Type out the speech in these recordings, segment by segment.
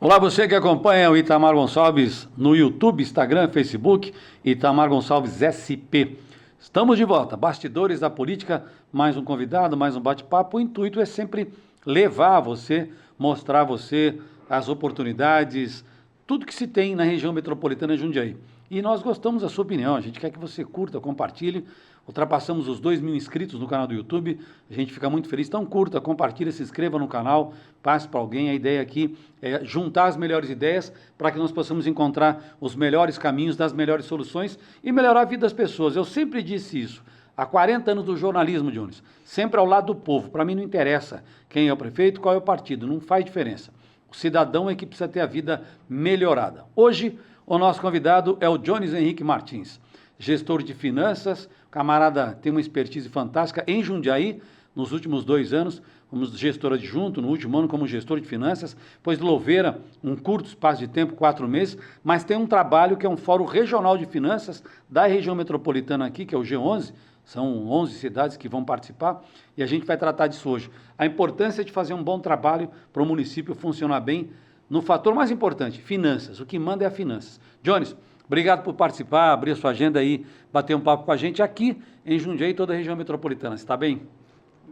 Olá, você que acompanha o Itamar Gonçalves no YouTube, Instagram, Facebook, Itamar Gonçalves SP. Estamos de volta, bastidores da política, mais um convidado, mais um bate-papo. O intuito é sempre levar você, mostrar a você as oportunidades, tudo que se tem na região metropolitana de Jundiaí. E nós gostamos da sua opinião, a gente quer que você curta, compartilhe. Ultrapassamos os 2.000 inscritos no canal do YouTube, a gente fica muito feliz. Então curta, compartilhe, se inscreva no canal, passe para alguém. A ideia aqui é juntar as melhores ideias para que nós possamos encontrar os melhores caminhos, das melhores soluções e melhorar a vida das pessoas. Eu sempre disse isso, há 40 anos do jornalismo, Jones, sempre ao lado do povo. Para mim não interessa quem é o prefeito, qual é o partido, não faz diferença. O cidadão é que precisa ter a vida melhorada. Hoje, o nosso convidado é o Jones Henrique Martins, gestor de finanças. O camarada tem uma expertise fantástica em Jundiaí, nos últimos 2 anos, como gestor adjunto, no último ano como gestor de finanças, depois de Louveira, um curto espaço de tempo, 4 meses, mas tem um trabalho que é um fórum regional de finanças da região metropolitana aqui, que é o G11, são 11 cidades que vão participar, e a gente vai tratar disso hoje. A importância de fazer um bom trabalho para o município funcionar bem, no fator mais importante, finanças, o que manda é a finanças. Jones, obrigado por participar, abrir a sua agenda aí, bater um papo com a gente aqui em Jundiaí e toda a região metropolitana. Você está bem?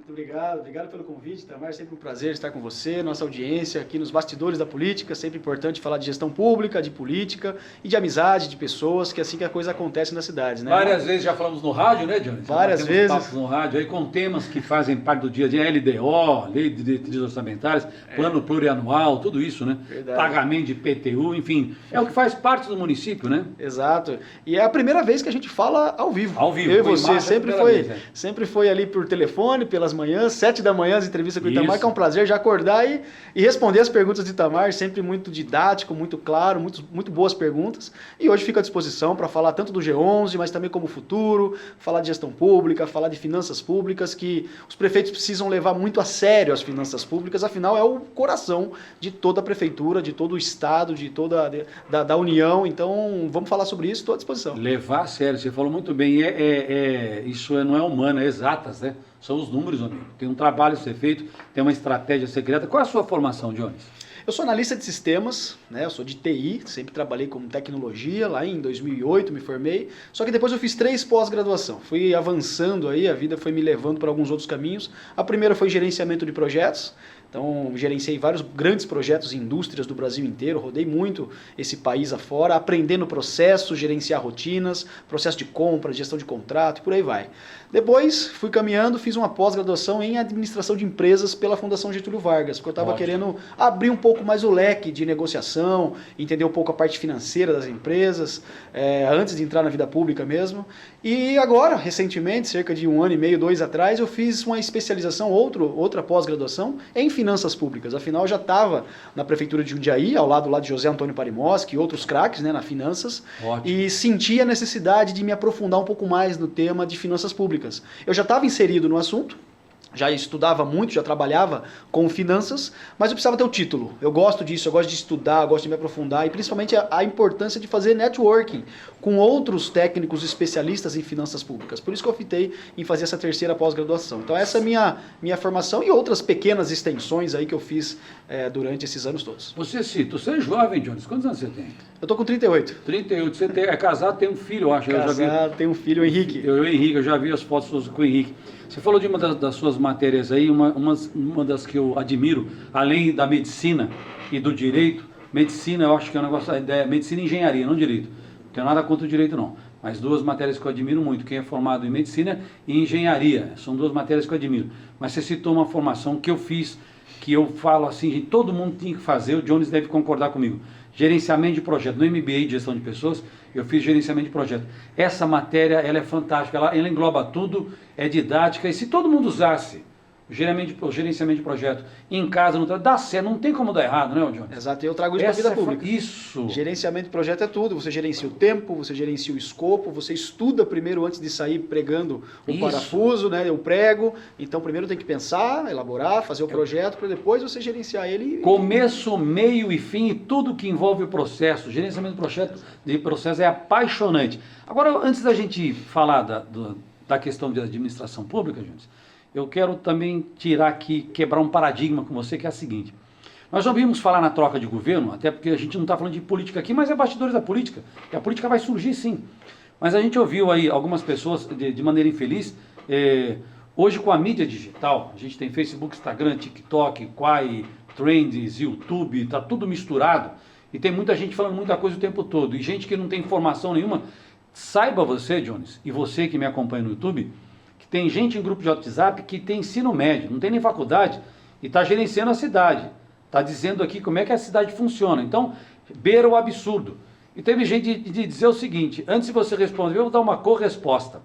Muito obrigado pelo convite, Itamar, sempre um prazer estar com você, nossa audiência aqui nos bastidores da política, sempre importante falar de gestão pública, de política e de amizade de pessoas, que é assim que a coisa acontece nas cidades, né? Várias vezes já falamos no rádio, né, Johnny? Várias vezes. Papos no rádio aí com temas que fazem parte do dia a dia, LDO, Lei de Diretrizes Orçamentárias, Plano Plurianual, tudo isso, né? Verdade. Pagamento de IPTU, enfim, é o que faz parte do município, né? Exato. E é a primeira vez que a gente fala ao vivo. Ao vivo. Eu e você, sempre foi ali por telefone, pelas manhãs, 7 da manhã, as entrevistas com o Itamar, que é um prazer já acordar e responder as perguntas de Itamar, sempre muito didático, muito claro, muito boas perguntas. E hoje fico à disposição para falar tanto do G11, mas também como futuro, falar de gestão pública, falar de finanças públicas, que os prefeitos precisam levar muito a sério as finanças públicas, afinal é o coração de toda a prefeitura, de todo o estado, de toda da União. Então vamos falar sobre isso, estou à disposição. Levar a sério, você falou muito bem, isso não é humano, é exatas, né? São os números, amigo. Tem um trabalho a ser feito, tem uma estratégia a ser criada. Qual é a sua formação, Jones? Eu sou analista de sistemas, né? Eu sou de TI, sempre trabalhei com tecnologia, lá em 2008 me formei, só que depois eu fiz 3 pós-graduação, fui avançando aí, a vida foi me levando para alguns outros caminhos. A primeira foi gerenciamento de projetos, então gerenciei vários grandes projetos em indústrias do Brasil inteiro, rodei muito esse país afora, aprendendo processo, gerenciar rotinas, processo de compra, gestão de contrato e por aí vai. Depois fui caminhando, fiz uma pós-graduação em administração de empresas pela Fundação Getúlio Vargas, porque eu estava querendo abrir um pouco mais o leque de negociação, entender um pouco a parte financeira das empresas, antes de entrar na vida pública mesmo. E agora, recentemente, cerca de 1 ano e meio, 2 atrás, eu fiz uma especialização, outra pós-graduação em finanças públicas. Afinal, eu já estava na prefeitura de Jundiaí, ao lado lá de José Antônio Parimoski e outros craques, né, na finanças, e senti a necessidade de me aprofundar um pouco mais no tema de finanças públicas. Eu já estava inserido no assunto, já estudava muito, já trabalhava com finanças, mas eu precisava ter o título. Eu gosto disso, eu gosto de estudar, eu gosto de me aprofundar e principalmente a importância de fazer networking com outros técnicos especialistas em finanças públicas. Por isso que eu optei em fazer essa 3ª pós-graduação. Então essa é a minha formação e outras pequenas extensões aí que eu fiz durante esses anos todos. Você é jovem, Jones. Quantos anos você tem? Eu tô com 38. 38. Você é casado, tem um filho, eu acho. Casado, tem um filho, o Henrique. Eu já vi as fotos suas com o Henrique. Você falou de uma das suas matérias aí, uma das que eu admiro, além da medicina e do direito. Medicina, eu acho que é um negócio, medicina e engenharia, não direito. Não tenho nada contra o direito, não. Mas 2 matérias que eu admiro muito, quem é formado em medicina e engenharia. São 2 matérias que eu admiro. Mas você citou uma formação que eu fiz, que eu falo assim, todo mundo tem que fazer, o Jones deve concordar comigo. Gerenciamento de projeto. No MBA de gestão de pessoas, eu fiz gerenciamento de projeto. Essa matéria, ela é fantástica, ela engloba tudo, é didática, e se todo mundo usasse o gerenciamento de projeto em casa, dá certo, não tem como dar errado, né, Jones? Exato, eu trago isso para a vida pública. Isso. Gerenciamento de projeto é tudo, você gerencia o tempo, você gerencia o escopo, você estuda primeiro antes de sair pregando o parafuso, né, o prego, então primeiro tem que pensar, elaborar, fazer o projeto, para depois você gerenciar ele. Começo, meio e fim, e tudo que envolve o processo, gerenciamento de processo é apaixonante. Agora, antes da gente falar da questão de administração pública, Jones, eu quero também quebrar um paradigma com você, que é o seguinte. Nós não vimos falar na troca de governo, até porque a gente não está falando de política aqui, mas é bastidores da política. E a política vai surgir sim. Mas a gente ouviu aí algumas pessoas de maneira infeliz. Hoje com a mídia digital, a gente tem Facebook, Instagram, TikTok, Quai, Trends, YouTube, está tudo misturado. E tem muita gente falando muita coisa o tempo todo. E gente que não tem informação nenhuma. Saiba você, Jones, e você que me acompanha no YouTube, que tem gente em grupo de WhatsApp que tem ensino médio, não tem nem faculdade, e está gerenciando a cidade. Está dizendo aqui como é que a cidade funciona. Então, beira o absurdo. E teve gente de dizer o seguinte, antes de você responder, eu vou dar uma corresposta.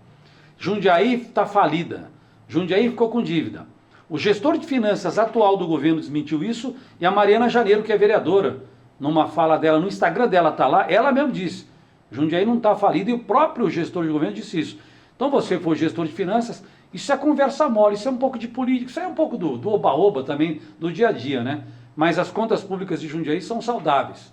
Jundiaí está falida. Jundiaí ficou com dívida. O gestor de finanças atual do governo desmentiu isso e a Mariana Janeiro, que é vereadora, numa fala dela, no Instagram dela está lá, ela mesmo disse, Jundiaí não está falida e o próprio gestor de governo disse isso. Então você for gestor de finanças, isso é conversa mole, isso é um pouco de política, isso é um pouco do oba-oba também, do dia a dia, né? Mas as contas públicas de Jundiaí são saudáveis.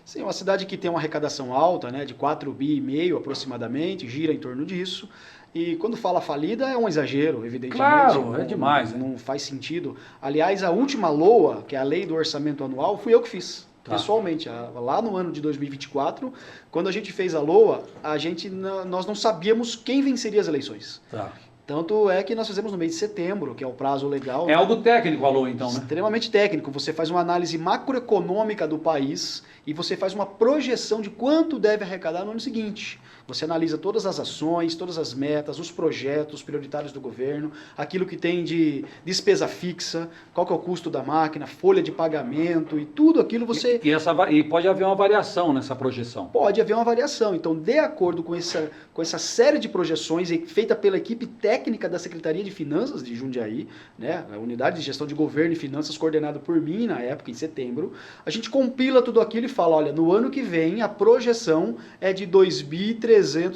Sim, uma cidade que tem uma arrecadação alta, né, de 4,5 bi aproximadamente, gira em torno disso. E quando fala falida é um exagero, evidentemente. Claro, é demais. Não faz sentido. Aliás, a última LOA, que é a Lei do Orçamento Anual, fui eu que fiz. Tá. Pessoalmente, lá no ano de 2024, quando a gente fez a LOA, nós não sabíamos quem venceria as eleições. Tá. Tanto é que nós fizemos no mês de setembro, que é o prazo legal. É algo técnico, alô, então, né? Extremamente técnico. Você faz uma análise macroeconômica do país e você faz uma projeção de quanto deve arrecadar no ano seguinte. Você analisa todas as ações, todas as metas, os projetos prioritários do governo, aquilo que tem de despesa fixa, qual que é o custo da máquina, folha de pagamento e tudo aquilo você... E pode haver uma variação nessa projeção. Pode haver uma variação. Então, de acordo com essa série de projeções feita pela equipe técnica da Secretaria de Finanças de Jundiaí, né, a Unidade de Gestão de Governo e Finanças coordenada por mim na época, em setembro, a gente compila tudo aquilo e fala, olha, no ano que vem a projeção é de 2.300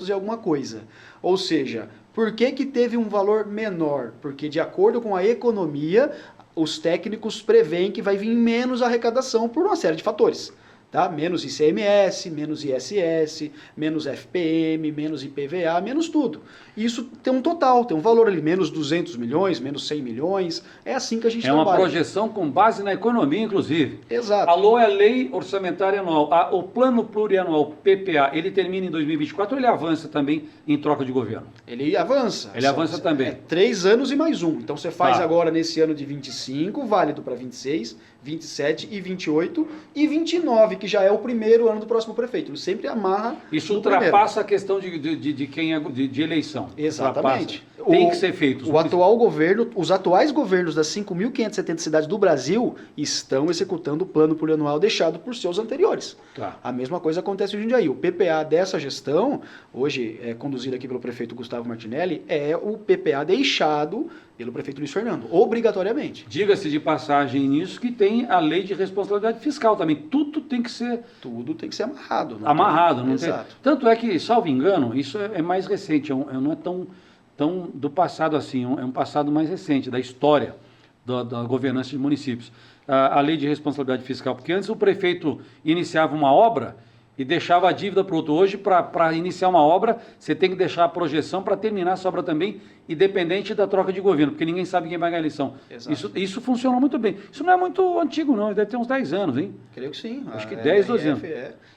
e alguma coisa. Ou seja, por que teve um valor menor? Porque de acordo com a economia, os técnicos preveem que vai vir menos arrecadação por uma série de fatores. Tá? Menos ICMS, menos ISS, menos FPM, menos IPVA, menos tudo. Isso tem um total, tem um valor ali, menos 200 milhões, menos 100 milhões, é assim que a gente trabalha. É uma projeção com base na economia, inclusive. Exato. Alô é a Lei Orçamentária Anual. O Plano Plurianual, PPA, ele termina em 2024 ou ele avança também em troca de governo? Ele avança. Ele avança também. 3 anos e mais um. Então você faz Tá. agora nesse ano de 25, válido para 26, 27 e 28 e 29, que já é o primeiro ano do próximo prefeito. Ele sempre amarra. Isso no ultrapassa a questão de quem é de eleição. Exatamente. Tem que ser feito. O atual governo, os atuais governos das 5.570 cidades do Brasil estão executando o plano plurianual deixado por seus anteriores. Tá. A mesma coisa acontece em Jundiaí. O PPA dessa gestão, hoje é conduzido aqui pelo prefeito Gustavo Martinelli, é o PPA deixado pelo prefeito Luiz Fernando, obrigatoriamente. Diga-se de passagem nisso que tem a lei de responsabilidade fiscal também. Tudo tem que ser amarrado. Amarrado. Não tem... Exato. Tanto é que, salvo engano, isso é mais recente, não é tão do passado assim, é um passado mais recente, da história da governança de municípios. A lei de responsabilidade fiscal, porque antes o prefeito iniciava uma obra e deixava a dívida para o outro. Hoje, para iniciar uma obra, você tem que deixar a projeção para terminar essa obra também, independente da troca de governo, porque ninguém sabe quem vai ganhar a eleição. Isso funcionou muito bem. Isso não é muito antigo, não, deve ter uns 10 anos, hein? Creio que sim. Acho que 10, 12 anos.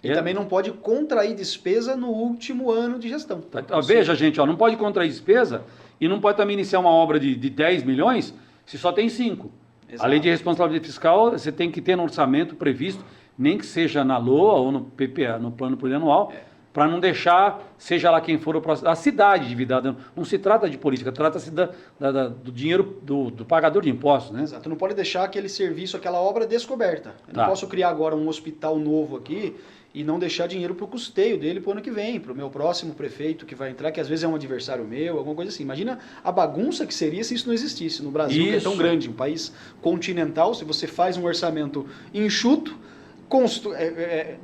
E também não pode contrair despesa no último ano de gestão. Veja, gente, não pode contrair despesa e não pode também iniciar uma obra de 10 milhões se só tem 5. Exato. A lei de responsabilidade fiscal, você tem que ter no orçamento previsto, nem que seja na LOA ou no PPA, no plano plurianual, para não deixar, seja lá quem for o próximo, a cidade endividada. Não se trata de política, trata-se do dinheiro do pagador de impostos, né? Exato, não pode deixar aquele serviço, aquela obra descoberta. Eu não posso criar agora um hospital novo aqui e não deixar dinheiro para o custeio dele para o ano que vem, para o meu próximo prefeito que vai entrar, que às vezes é um adversário meu, alguma coisa assim. Imagina a bagunça que seria se isso não existisse no Brasil, que é tão grande, um país continental. Se você faz um orçamento enxuto,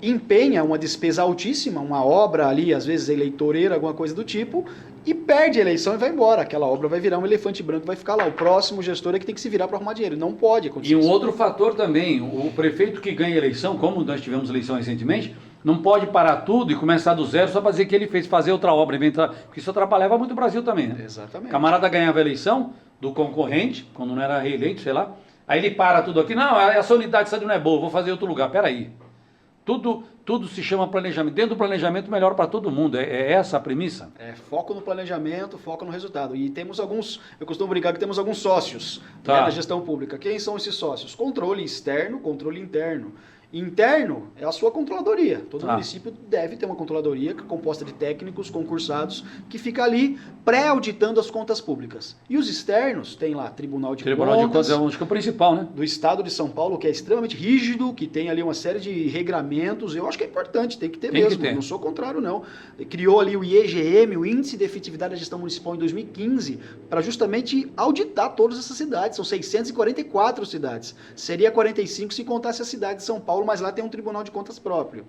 empenha uma despesa altíssima, uma obra ali, às vezes eleitoreira, alguma coisa do tipo, e perde a eleição e vai embora. Aquela obra vai virar um elefante branco, vai ficar lá. O próximo gestor é que tem que se virar para arrumar dinheiro. Não pode acontecer. E um outro fator também, o prefeito que ganha eleição, como nós tivemos eleição recentemente, não pode parar tudo e começar do zero só para dizer que ele fez fazer outra obra, inventar, porque isso atrapalhava muito o Brasil também, né? Exatamente. O camarada ganhava a eleição do concorrente, quando não era reeleito, sei lá, Aí ele para tudo aqui, não, essa unidade de saúde não é boa, vou fazer em outro lugar. Peraí. Tudo se chama planejamento. Dentro do planejamento, melhor para todo mundo. É essa a premissa? Foco no planejamento, foco no resultado. E temos alguns, eu costumo brincar que temos alguns sócios, Tá. né, na gestão pública. Quem são esses sócios? Controle externo, controle interno. Interno é a sua controladoria. Todo Tá. município deve ter uma controladoria composta de técnicos concursados que fica ali pré-auditando as contas públicas. E os externos tem lá Tribunal de Tribunal de Contas, Contas acho que é o principal, né? do Estado de São Paulo, que é extremamente rígido, que tem ali uma série de regramentos. Eu acho que é importante, tem que ter Tem que mesmo. ter. Não sou contrário, não. Criou ali o IEGM, o Índice de Efetividade da Gestão Municipal, em 2015, para justamente auditar todas essas cidades. São 644 cidades. Seria 45 se contasse a cidade de São Paulo, mas lá tem um Tribunal de Contas próprio.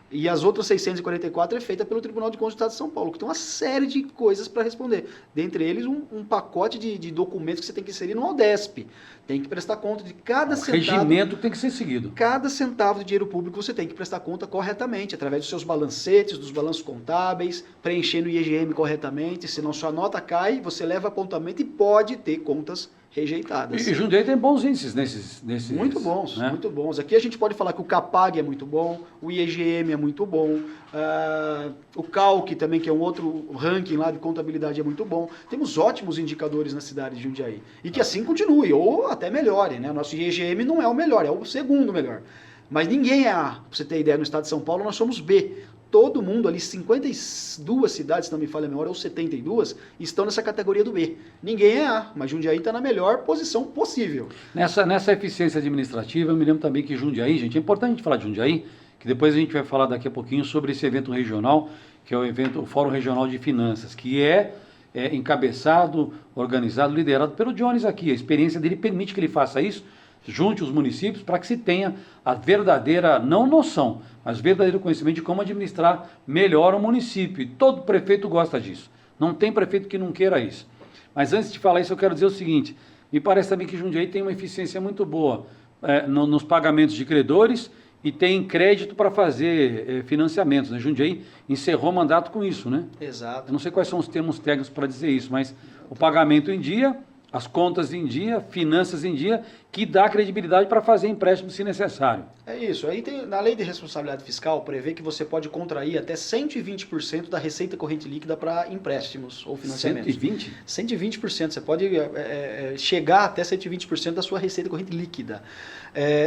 E as outras 644 é feita pelo Tribunal de Contas do Estado de São Paulo, que tem uma série de coisas para responder. Dentre eles, um pacote de documentos que você tem que inserir no Aldesp. Tem que prestar conta de cada centavo. Regimento tem que ser seguido. Cada centavo de dinheiro público você tem que prestar conta corretamente, através dos seus balancetes, dos balanços contábeis, preenchendo o IGM corretamente. Senão sua nota cai, você leva apontamento e pode ter contas rejeitadas. E Jundiaí tem bons índices nesses Muito bons, né? muito bons. Aqui a gente pode falar que o CAPAG é muito bom, o IEGM é muito bom, o CALC também, que é um outro ranking lá de contabilidade, é muito bom. Temos ótimos indicadores na cidade de Jundiaí. E que assim continue, ou até melhore, né? Nosso IEGM não é o melhor, é o segundo melhor. Mas ninguém é A. Pra você ter ideia, no estado de São Paulo nós somos B. Todo mundo ali, 52 cidades, se não me falha a memória, ou 72, estão nessa categoria do B. Ninguém é A, mas Jundiaí está na melhor posição possível. Nessa eficiência administrativa, eu me lembro também que Jundiaí, gente, é importante a gente falar de Jundiaí, que depois a gente vai falar daqui a pouquinho sobre esse evento regional, que é o Fórum Regional de Finanças, que é encabeçado, organizado, liderado pelo Jones aqui. A experiência dele permite que ele faça isso, junte os municípios para que se tenha a verdadeira, não noção, mas verdadeiro conhecimento de como administrar melhor o município. E todo prefeito gosta disso. Não tem prefeito que não queira isso. Mas antes de falar isso, eu quero dizer o seguinte, me parece também que Jundiaí tem uma eficiência muito boa nos pagamentos de credores e tem crédito para fazer financiamentos, né? Jundiaí encerrou o mandato com isso, né? Exato. Eu não sei quais são os termos técnicos para dizer isso, mas o pagamento em dia, as contas em dia, finanças em dia, que dá credibilidade para fazer empréstimo se necessário. É isso. Aí tem, na lei de responsabilidade fiscal, prevê que você pode contrair até 120% da receita corrente líquida para empréstimos ou financiamentos. 120? 120%. Você pode chegar até 120% da sua receita corrente líquida.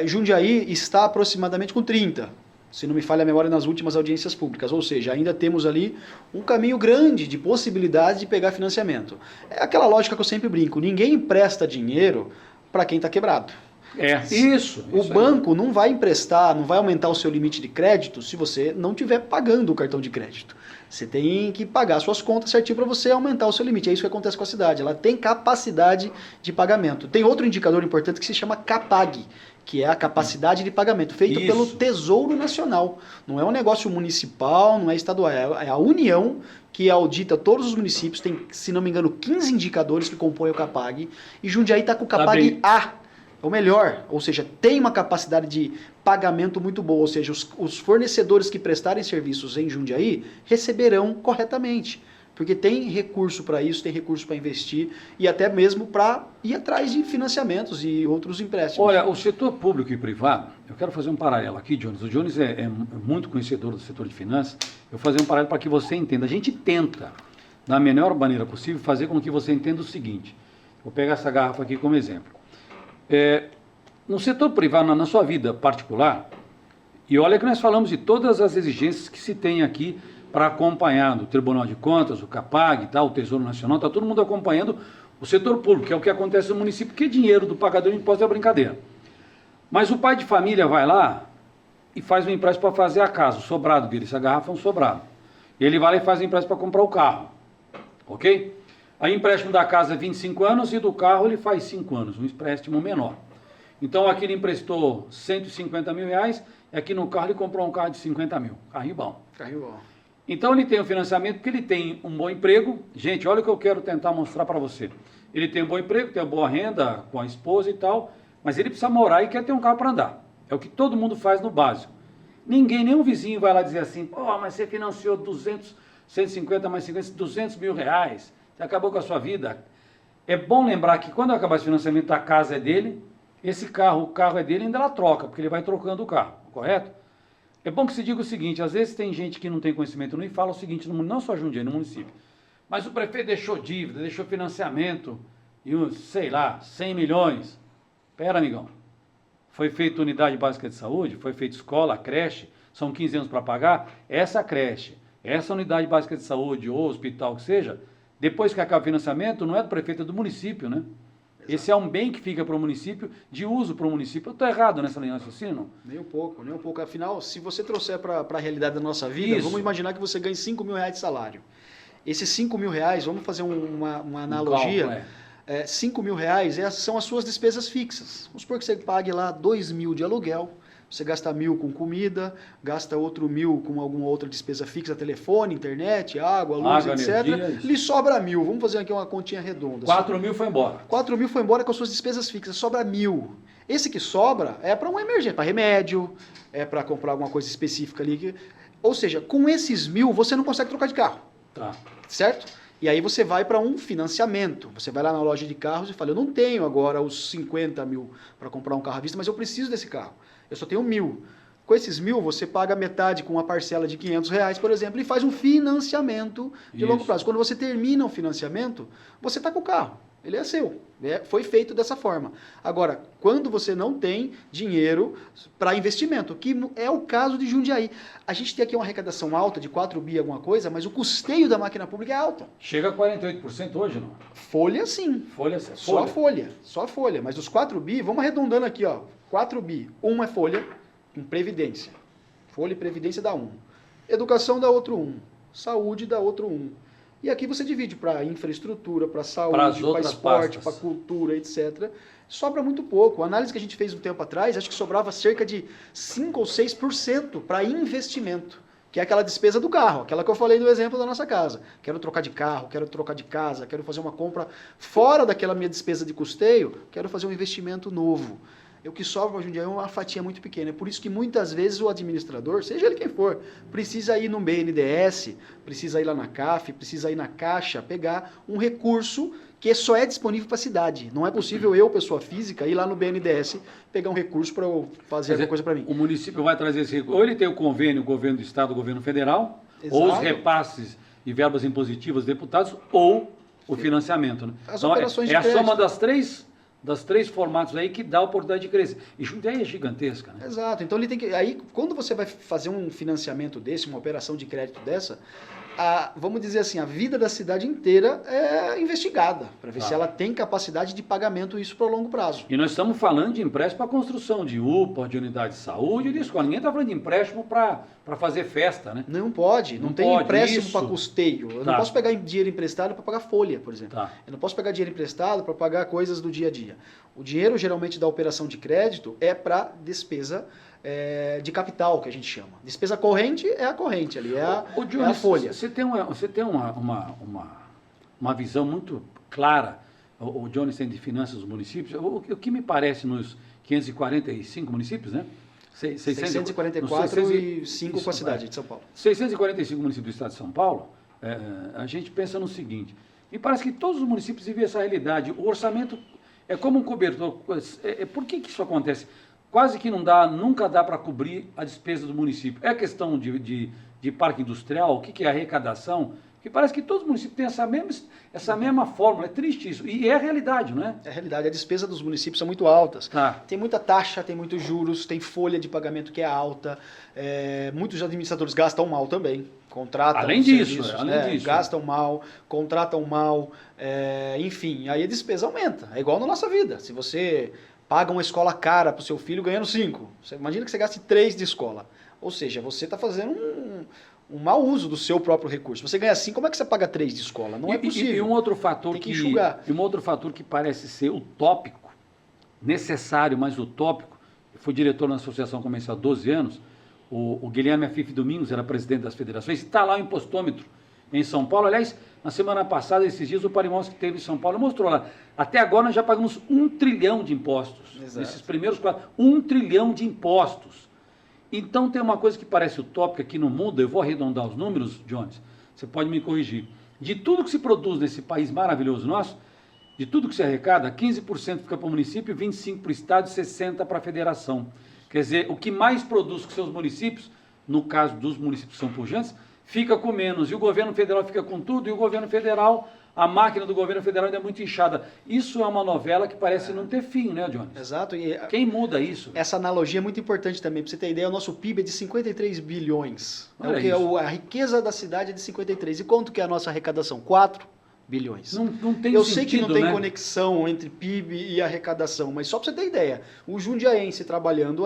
Jundiaí está aproximadamente com 30%. Se não me falha a memória, nas últimas audiências públicas. Ou seja, ainda temos ali um caminho grande de possibilidades de pegar financiamento. É aquela lógica que eu sempre brinco, ninguém empresta dinheiro para quem está quebrado. Isso. O banco não vai emprestar, não vai aumentar o seu limite de crédito se você não estiver pagando o cartão de crédito. Você tem que pagar suas contas certinho para você aumentar o seu limite. É isso que acontece com a cidade. Ela tem capacidade de pagamento. Tem outro indicador importante que se chama CAPAG, que é a capacidade de pagamento, feito pelo Tesouro Nacional. Não é um negócio municipal, não é estadual, é a União que audita todos os municípios, tem, se não me engano, 15 indicadores que compõem o CAPAG, e Jundiaí está com o CAPAG A, é o melhor, ou seja, tem uma capacidade de pagamento muito boa, ou seja, os fornecedores que prestarem serviços em Jundiaí receberão corretamente. Porque tem recurso para isso, tem recurso para investir e até mesmo para ir atrás de financiamentos e outros empréstimos. Olha, o setor público e privado, eu quero fazer um paralelo aqui, Jones. O Jones é muito conhecedor do setor de finanças. Eu vou fazer um paralelo para que você entenda. A gente tenta, da melhor maneira possível, fazer com que você entenda o seguinte. Vou pegar essa garrafa aqui como exemplo. No setor privado, na sua vida particular, e olha que nós falamos de todas as exigências que se tem aqui para acompanhar do Tribunal de Contas, o CAPAG, o Tesouro Nacional, está todo mundo acompanhando o setor público, que é o que acontece no município, porque dinheiro do pagador de imposto é brincadeira. Mas o pai de família vai lá e faz um empréstimo para fazer a casa, o sobrado dele, essa garrafa é um sobrado. Ele vai lá e faz um empréstimo para comprar o carro, ok? Aí empréstimo da casa é 25 anos e do carro ele faz 5 anos, um empréstimo menor. Então aqui ele emprestou 150 mil reais, e aqui no carro ele comprou um carro de 50 mil, carrinho bom. Carrinho bom. Então ele tem o financiamento porque ele tem um bom emprego. Gente, olha o que eu quero tentar mostrar para você. Ele tem um bom emprego, tem uma boa renda com a esposa e tal, mas ele precisa morar e quer ter um carro para andar. É o que todo mundo faz no básico. Ninguém, nenhum vizinho vai lá dizer assim, mas você financiou 200, 150 mais 50, 200 mil reais, você acabou com a sua vida. É bom lembrar que quando acabar esse financiamento, a casa é dele, esse carro, o carro é dele, ainda ela troca, porque ele vai trocando o carro, correto? É bom que se diga o seguinte, às vezes tem gente que não tem conhecimento não, e fala o seguinte, não só Jundiaí, no município, mas o prefeito deixou dívida, deixou financiamento, e sei lá, 100 milhões. Pera, amigão, foi feita unidade básica de saúde, foi feita escola, creche, são 15 anos para pagar, essa creche, essa unidade básica de saúde ou hospital que seja, depois que acaba o financiamento, não é do prefeito, é do município, né? Exato. Esse é um bem que fica para o município, de uso para o município. Eu estou errado nessa linha de raciocínio? Nem um pouco, nem um pouco. Afinal, se você trouxer para a realidade da nossa vida, vamos imaginar que você ganhe 5 mil reais de salário. Esses 5 mil reais, vamos fazer uma analogia, 5 mil reais são as suas despesas fixas. Vamos supor que você pague lá 2 mil de aluguel, você gasta 1.000 com comida, gasta outro 1.000 com alguma outra despesa fixa, telefone, internet, água, luz, etc. Energia, lhe sobra 1.000. Vamos fazer aqui uma continha redonda. 4 mil foi embora. 4 mil foi embora com as suas despesas fixas, sobra 1.000. Esse que sobra é para uma emergência, para remédio, é para comprar alguma coisa específica ali. Ou seja, com esses 1.000 você não consegue trocar de carro. Tá. Certo? E aí você vai para um financiamento. Você vai lá na loja de carros e fala, eu não tenho agora os 50 mil para comprar um carro à vista, mas eu preciso desse carro. Eu só tenho 1.000. Com esses 1.000, você paga metade com uma parcela de 500 reais, por exemplo, e faz um financiamento de longo prazo. Quando você termina o financiamento, você está com o carro. Ele é seu. Foi feito dessa forma. Agora, quando você não tem dinheiro para investimento, que é o caso de Jundiaí. A gente tem aqui uma arrecadação alta de 4 bi alguma coisa, mas o custeio da máquina pública é alta. Chega a 48% hoje, não? Folha, sim. Folha. Só a folha. Mas os 4 bi, vamos arredondando aqui, ó. 4 bi. Um é folha, com previdência. Folha e previdência dá 1. Educação dá outro 1. Saúde dá outro 1. E aqui você divide para infraestrutura, para saúde, para esporte, para cultura, etc. Sobra muito pouco. A análise que a gente fez um tempo atrás, acho que sobrava cerca de 5 ou 6% para investimento, que é aquela despesa do carro, aquela que eu falei no exemplo da nossa casa. Quero trocar de carro, quero trocar de casa, quero fazer uma compra fora daquela minha despesa de custeio, quero fazer um investimento novo. O que sobra para Jundiaí é uma fatia muito pequena. É por isso que muitas vezes o administrador, seja ele quem for, precisa ir no BNDES, precisa ir lá na CAF, precisa ir na Caixa, pegar um recurso que só é disponível para a cidade. Não é possível eu, pessoa física, ir lá no BNDES pegar um recurso para fazer alguma coisa para mim. O município vai trazer esse recurso. Ou ele tem o convênio, o governo do Estado, o governo federal, exato, ou os repasses e verbas impositivas dos deputados, ou o financiamento. Né? As operações de crédito. É a soma das três formatos aí que dá a oportunidade de crescer. E Jundiaí é gigantesca, né? Exato. Então ele tem que. Aí, quando você vai fazer um financiamento desse, uma operação de crédito dessa, vamos dizer assim, a vida da cidade inteira é investigada, para ver se ela tem capacidade de pagamento isso para o longo prazo. E nós estamos falando de empréstimo para construção de UPA, de unidade de saúde e de escola. Ninguém está falando de empréstimo para fazer festa, né? Não pode. Não tem empréstimo para custeio. Eu não posso pegar dinheiro emprestado para pagar folha, por exemplo. Eu não posso pegar dinheiro emprestado para pagar coisas do dia a dia. O dinheiro, geralmente, da operação de crédito é para despesa de capital, que a gente chama. Despesa corrente é a corrente ali, é a folha. Você tem uma visão muito clara, o Jones tem de finanças dos municípios, o que me parece nos 545 municípios, né? 644 e 5 com a cidade de São Paulo. 645 municípios do estado de São Paulo, a gente pensa no seguinte, me parece que todos os municípios vivem essa realidade, o orçamento é como um cobertor. Por que isso acontece? Quase que nunca dá para cobrir a despesa do município. É questão de parque industrial, o que é arrecadação, que parece que todos os municípios têm essa mesma fórmula. É triste isso. E é a realidade, não é? É a realidade. A despesa dos municípios são muito altas. Tem muita taxa, tem muitos juros, tem folha de pagamento que é alta. Muitos administradores gastam mal também. Contratam além disso, gastam mal, contratam mal. Enfim, aí a despesa aumenta. É igual na nossa vida. Se você paga uma escola cara para o seu filho ganhando 5. Você imagina que você gaste 3 de escola. Ou seja, você está fazendo um mau uso do seu próprio recurso. Você ganha 5, como é que você paga 3 de escola? Não é possível. E um outro fator que parece ser utópico, necessário, mas utópico, eu fui diretor na Associação Comercial há 12 anos, o Guilherme Afif Domingos era presidente das federações, e está lá o impostômetro em São Paulo. Aliás, na semana passada, esses dias, o Parimós que teve em São Paulo mostrou lá. Até agora nós já pagamos 1 trilhão de impostos. Exato. Nesses primeiros 4, 1 trilhão de impostos. Então tem uma coisa que parece utópica que não muda, eu vou arredondar os números, Jones, você pode me corrigir. De tudo que se produz nesse país maravilhoso nosso, de tudo que se arrecada, 15% fica para o município, 25% para o estado e 60% para a federação. Quer dizer, o que mais produz com seus municípios, no caso dos municípios que são pujantes, fica com menos. E o governo federal fica com tudo, e o governo federal, a máquina do governo federal ainda é muito inchada. Isso é uma novela que parece não ter fim, né, Jones? Exato. Quem muda isso? Essa analogia é muito importante também. Para você ter ideia, o nosso PIB é de 53 bilhões. A riqueza da cidade é de 53. E quanto que é a nossa arrecadação? 4 bilhões. Não tem Eu sentido, sei que não tem né? conexão entre PIB e arrecadação, mas só para você ter ideia, o jundiaense trabalhando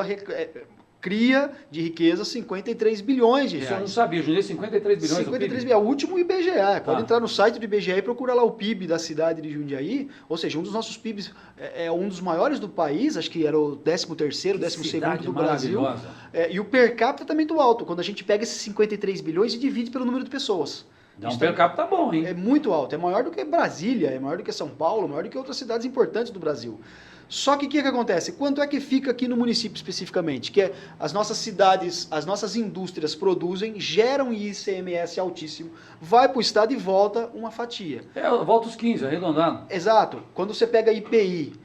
cria de riqueza 53 bilhões de Isso eu reais. não sabia, Jundiaí, 53 bilhões 53 bilhões, é o último IBGE. Pode entrar no site do IBGE e procurar lá o PIB da cidade de Jundiaí, ou seja, um dos nossos PIBs é um dos maiores do país, acho que era o 13º, 12º do Brasil. E o per capita também muito alto, quando a gente pega esses 53 bilhões e divide pelo número de pessoas. Dá um per capita bom, hein? É muito alto, é maior do que Brasília, é maior do que São Paulo, maior do que outras cidades importantes do Brasil. Só que o que acontece? Quanto é que fica aqui no município especificamente? Que é as nossas cidades, as nossas indústrias produzem, geram ICMS altíssimo, vai para o estado e volta uma fatia. Volta os 15, arredondando. Exato. Quando você pega IPI,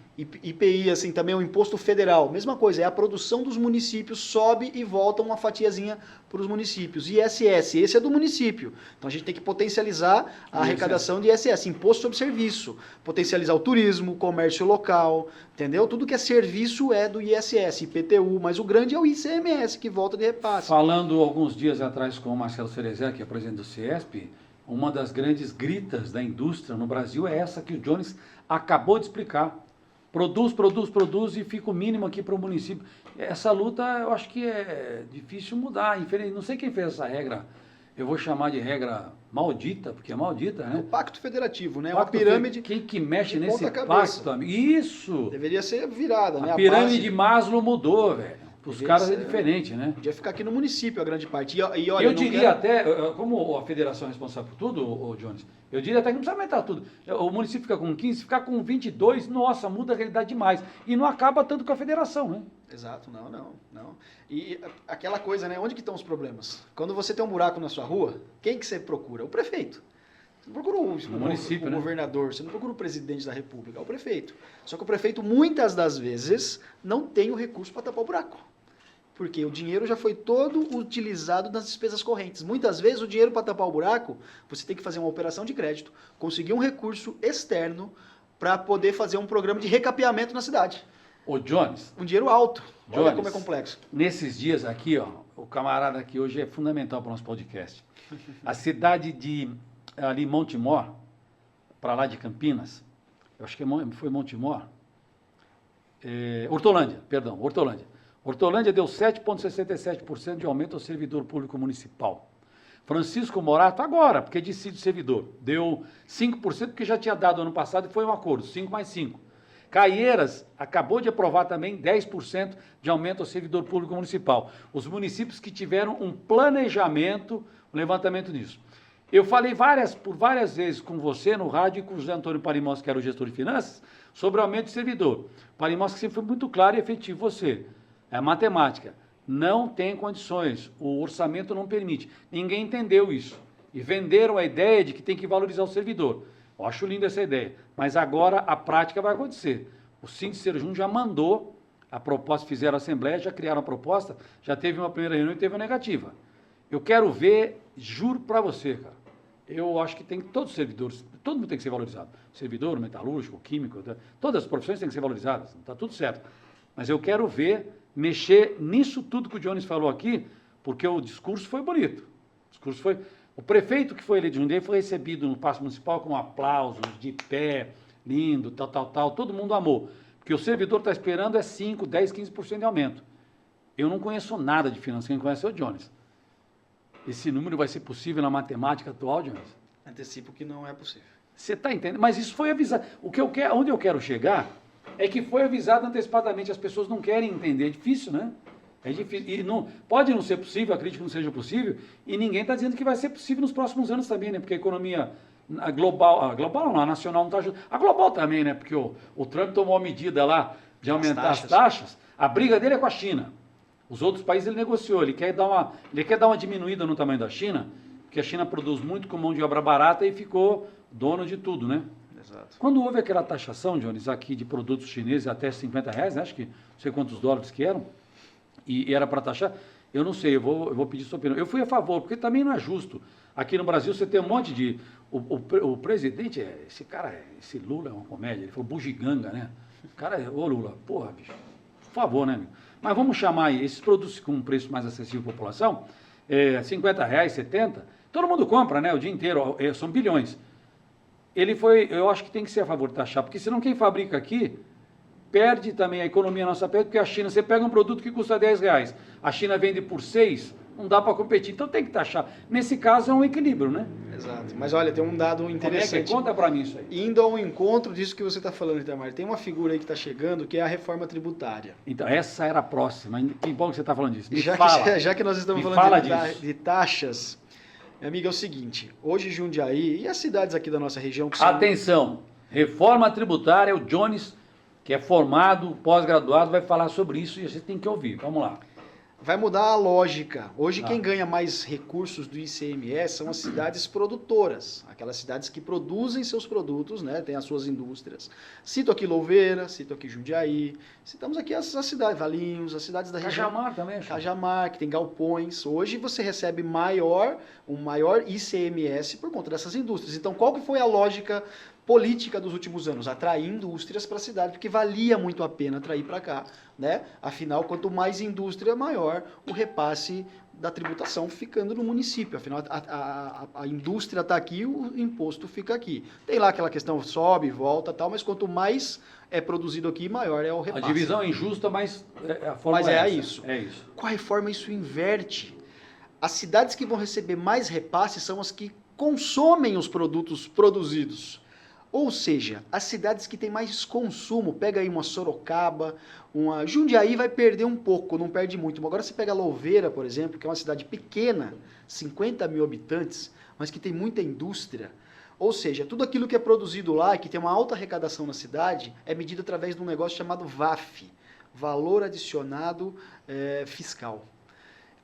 assim, também é o imposto federal, mesma coisa, é a produção dos municípios, sobe e volta uma fatiazinha para os municípios. ISS, esse é do município. Então a gente tem que potencializar a arrecadação de ISS, imposto sobre serviço, potencializar o turismo, o comércio local, entendeu? Tudo que é serviço é do ISS, IPTU, mas o grande é o ICMS, que volta de repasse. Falando alguns dias atrás com o Marcelo Cerezer, que é presidente do CIESP, uma das grandes gritas da indústria no Brasil é essa que o Jones acabou de explicar. Produz e fica o mínimo aqui para o município. Essa luta eu acho que é difícil mudar. Infelizmente, não sei quem fez essa regra, eu vou chamar de regra maldita, porque é maldita, né? O pacto federativo, né? Uma pirâmide. Quem que mexe de nesse ponta pacto, amigo? Isso! Deveria ser virada, né? A pirâmide de Maslow mudou, velho. Os caras é diferente, né? Podia ficar aqui no município a grande parte. E olha, eu diria até, como a federação é responsável por tudo, o Jones, eu diria até que não precisa aumentar tudo. O município fica com 15, ficar com 22, nossa, muda a realidade demais. E não acaba tanto com a federação, né? Exato, não. E aquela coisa, né? Onde que estão os problemas? Quando você tem um buraco na sua rua, quem que você procura? O prefeito. Você não procura o município, o governador, você não procura o presidente da república, é o prefeito. Só que o prefeito, muitas das vezes, não tem o recurso para tapar o buraco. Porque o dinheiro já foi todo utilizado nas despesas correntes. Muitas vezes o dinheiro para tapar o buraco, você tem que fazer uma operação de crédito, conseguir um recurso externo para poder fazer um programa de recapeamento na cidade. Ô Jones. Um dinheiro alto. Jones, olha como é complexo. Nesses dias aqui, ó, o camarada aqui hoje é fundamental para o nosso podcast. A cidade de ali Montemor, para lá de Campinas, eu acho que foi Montemor, Hortolândia. Hortolândia deu 7,67% de aumento ao servidor público municipal. Francisco Morato, agora, porque decide o servidor, deu 5%, porque já tinha dado ano passado e foi um acordo, 5 mais 5. Caieiras acabou de aprovar também 10% de aumento ao servidor público municipal. Os municípios que tiveram um planejamento, um levantamento nisso. Eu falei por várias vezes com você no rádio e com o José Antônio Parimós, que era o gestor de finanças, sobre o aumento de servidor. Parimós que sempre foi muito claro e efetivo, você. É matemática. Não tem condições, o orçamento não permite. Ninguém entendeu isso. E venderam a ideia de que tem que valorizar o servidor. Eu acho linda essa ideia. Mas agora a prática vai acontecer. O síndico Serjum já mandou a proposta, fizeram a assembleia, já criaram a proposta, já teve uma primeira reunião e teve uma negativa. Eu quero ver, juro para você, cara. Eu acho que todos os servidores, todo mundo tem que ser valorizado. Servidor, metalúrgico, químico, todas as profissões têm que ser valorizadas. Está tudo certo. Mas eu quero ver mexer nisso tudo que o Jones falou aqui, porque o discurso foi bonito. O prefeito que foi eleito de Jundiaí foi recebido no Paço Municipal com aplausos, de pé, lindo, tal, todo mundo amou. Porque o servidor está esperando 5, 10, 15% de aumento. Eu não conheço nada de finanças, quem conhece é o Jones. Esse número vai ser possível na matemática atual, Jones? Antecipo que não é possível. Você está entendendo? Mas isso foi avisado. Onde eu quero chegar é que foi avisado antecipadamente, as pessoas não querem entender, é difícil, né? É difícil, e pode não ser possível, acredito que não seja possível, e ninguém está dizendo que vai ser possível nos próximos anos também, né? Porque a economia a nacional não está ajudando, a global também, né? Porque o Trump tomou a medida lá de aumentar as taxas, a briga dele é com a China. Os outros países ele negociou, ele quer dar uma diminuída no tamanho da China, porque a China produz muito com mão de obra barata e ficou dono de tudo, né? Exato. Quando houve aquela taxação, Jones, aqui de produtos chineses até R$50, né? Acho que não sei quantos dólares que eram, e era para taxar, eu não sei, eu vou pedir sua opinião. Eu fui a favor, porque também não é justo. Aqui no Brasil você tem um monte de... O presidente, esse cara, esse Lula é uma comédia, ele foi bugiganga, né? O cara, ô Lula, porra, bicho, por favor, né, amigo? Mas vamos chamar aí esses produtos com um preço mais acessível à população, R$50, 70, todo mundo compra, né, o dia inteiro, são bilhões. Ele foi, eu acho que tem que ser a favor de taxar, porque senão quem fabrica aqui perde também, a economia nossa perde, porque a China, você pega um produto que custa R$10, a China vende por 6, não dá para competir, então tem que taxar. Nesse caso é um equilíbrio, né? Exato. Mas olha, tem um dado interessante. Como é que conta para mim isso aí? Indo ao encontro disso que você está falando, Itamar, tem uma figura aí que está chegando, que é a reforma tributária. Então, essa era a próxima. Que bom que você está falando disso. Já que nós estamos Me falando fala de taxas, minha amiga, é o seguinte, hoje Jundiaí e as cidades aqui da nossa região... Que são... Atenção, reforma tributária, o Jones, que é formado, pós-graduado, vai falar sobre isso e a gente tem que ouvir. Vamos lá. Vai mudar a lógica. Hoje quem ganha mais recursos do ICMS são as cidades produtoras, aquelas cidades que produzem seus produtos, né, tem as suas indústrias. Cito aqui Louveira, cito aqui Jundiaí, citamos aqui as cidades, Valinhos, as cidades da região. Cajamar também, acho. Cajamar, que tem galpões. Hoje você recebe um maior ICMS por conta dessas indústrias. Então qual que foi a lógica política dos últimos anos? Atrair indústrias para a cidade, porque valia muito a pena atrair para cá, né? Afinal, quanto mais indústria, maior o repasse da tributação ficando no município. Afinal, a indústria está aqui, o imposto fica aqui. Tem lá aquela questão, sobe, volta, tal, mas quanto mais é produzido aqui, maior é o repasse. A divisão é injusta, mas a forma mas é isso. É isso. Com a reforma, isso inverte. As cidades que vão receber mais repasse são as que consomem os produtos produzidos. Ou seja, as cidades que têm mais consumo, pega aí uma Sorocaba, uma Jundiaí vai perder um pouco, não perde muito. Agora você pega Louveira, por exemplo, que é uma cidade pequena, 50 mil habitantes, mas que tem muita indústria. Ou seja, tudo aquilo que é produzido lá, que tem uma alta arrecadação na cidade, é medido através de um negócio chamado VAF, Valor Adicionado Fiscal.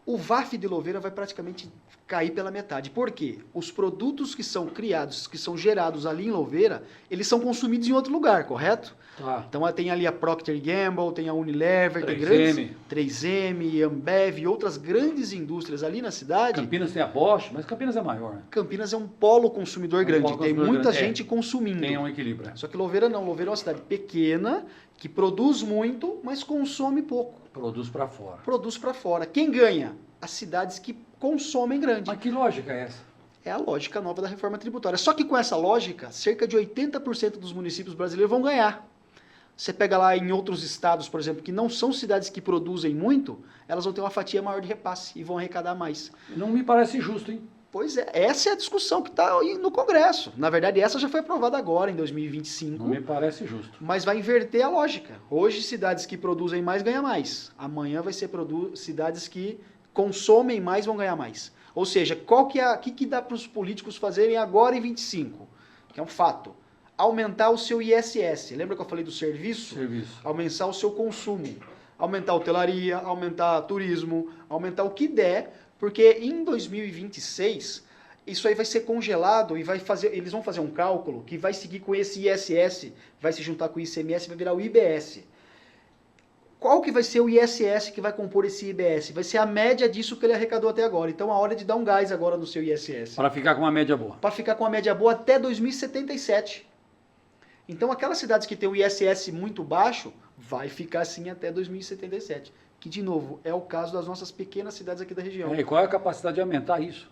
O VAF de Louveira vai praticamente cair pela metade. Por quê? Os produtos que são criados, que são gerados ali em Louveira, eles são consumidos em outro lugar, correto? Tá. Então tem ali a Procter & Gamble, tem a Unilever, 3M. Tem grandes 3M, Ambev e outras grandes indústrias ali na cidade. Campinas tem a Bosch, mas Campinas é maior, né? Campinas é um polo consumidor grande, polo tem consumidor muita grande. gente consumindo. Tem um equilíbrio. Só que Louveira não, Louveira é uma cidade pequena, que produz muito, mas consome pouco. Produz para fora. Produz para fora. Quem ganha? As cidades que consomem grande. Mas que lógica é essa? É a lógica nova da reforma tributária. Só que com essa lógica, cerca de 80% dos municípios brasileiros vão ganhar. Você pega lá em outros estados, por exemplo, que não são cidades que produzem muito, elas vão ter uma fatia maior de repasse e vão arrecadar mais. Não me parece justo, hein? Pois é, essa é a discussão que está no Congresso. Na verdade, essa já foi aprovada agora, em 2025. Não me parece justo. Mas vai inverter a lógica. Hoje, cidades que produzem mais ganham mais. Amanhã vai ser cidades que consomem mais vão ganhar mais. Ou seja, que dá para os políticos fazerem agora em 25? Que é um fato. Aumentar o seu ISS. Lembra que eu falei do serviço? Aumentar o seu consumo. Aumentar a hotelaria, aumentar turismo, aumentar o que der, porque em 2026 isso aí vai ser congelado e eles vão fazer um cálculo que vai seguir com esse ISS, vai se juntar com o ICMS e vai virar o IBS. Qual que vai ser o ISS que vai compor esse IBS? Vai ser a média disso que ele arrecadou até agora. Então, a hora de dar um gás agora no seu ISS. Para ficar com uma média boa. Para ficar com uma média boa até 2077. Então, aquelas cidades que têm o ISS muito baixo, vai ficar assim até 2077. Que, de novo, é o caso das nossas pequenas cidades aqui da região. E qual é a capacidade de aumentar isso?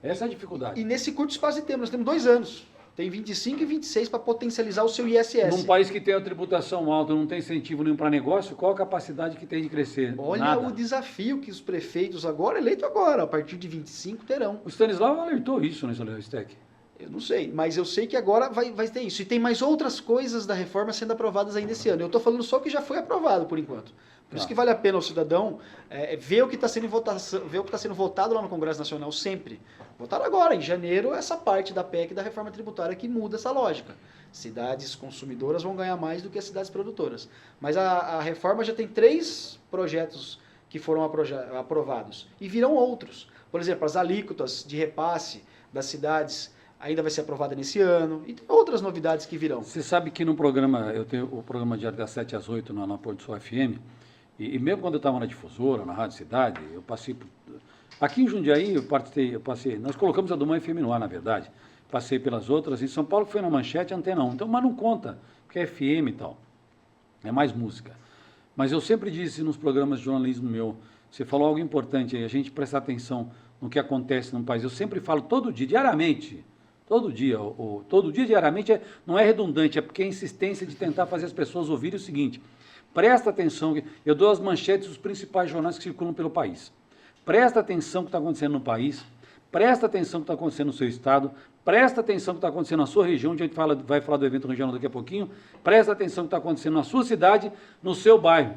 Essa é a dificuldade. E nesse curto espaço de tempo, nós temos 2 anos. Tem 25 e 26 para potencializar o seu ISS. Num país que tem a tributação alta, não tem incentivo nenhum para negócio, qual a capacidade que tem de crescer? Olha Nada. O desafio que os prefeitos agora, eleito agora, a partir de 25, terão. O Stanislau alertou isso nesse Stack. Eu não sei, mas eu sei que agora vai ter isso. E tem mais outras coisas da reforma sendo aprovadas ainda esse ano. Eu estou falando só o que já foi aprovado por enquanto. Por isso que vale a pena o cidadão ver o que está sendo votado lá no Congresso Nacional sempre. Votaram agora, em janeiro, essa parte da PEC da reforma tributária que muda essa lógica. Cidades consumidoras vão ganhar mais do que as cidades produtoras. Mas a reforma já tem 3 projetos que foram aprovados. E virão outros. Por exemplo, as alíquotas de repasse das cidades ainda vai ser aprovada nesse ano, e tem outras novidades que virão. Você sabe que no programa, eu tenho o programa diário das 7 às 8 na Porto Sol FM, e mesmo quando eu estava na Difusora, na Rádio Cidade, eu passei por... Aqui em Jundiaí, eu passei, nós colocamos a do Mãe FM no ar, na verdade, passei pelas outras, em São Paulo foi na Manchete, Antena 1, então, mas não conta, porque é FM e tal, é mais música. Mas eu sempre disse nos programas de jornalismo meu, você falou algo importante aí, a gente prestar atenção no que acontece no país. Eu sempre falo todo dia, diariamente, todo dia, diariamente, não é redundante, é porque é a insistência de tentar fazer as pessoas ouvirem o seguinte, presta atenção, eu dou as manchetes dos principais jornais que circulam pelo país. Presta atenção no que está acontecendo no país, presta atenção no que está acontecendo no seu estado, presta atenção no que está acontecendo na sua região, onde a gente vai falar do evento regional daqui a pouquinho, presta atenção no que está acontecendo na sua cidade, no seu bairro.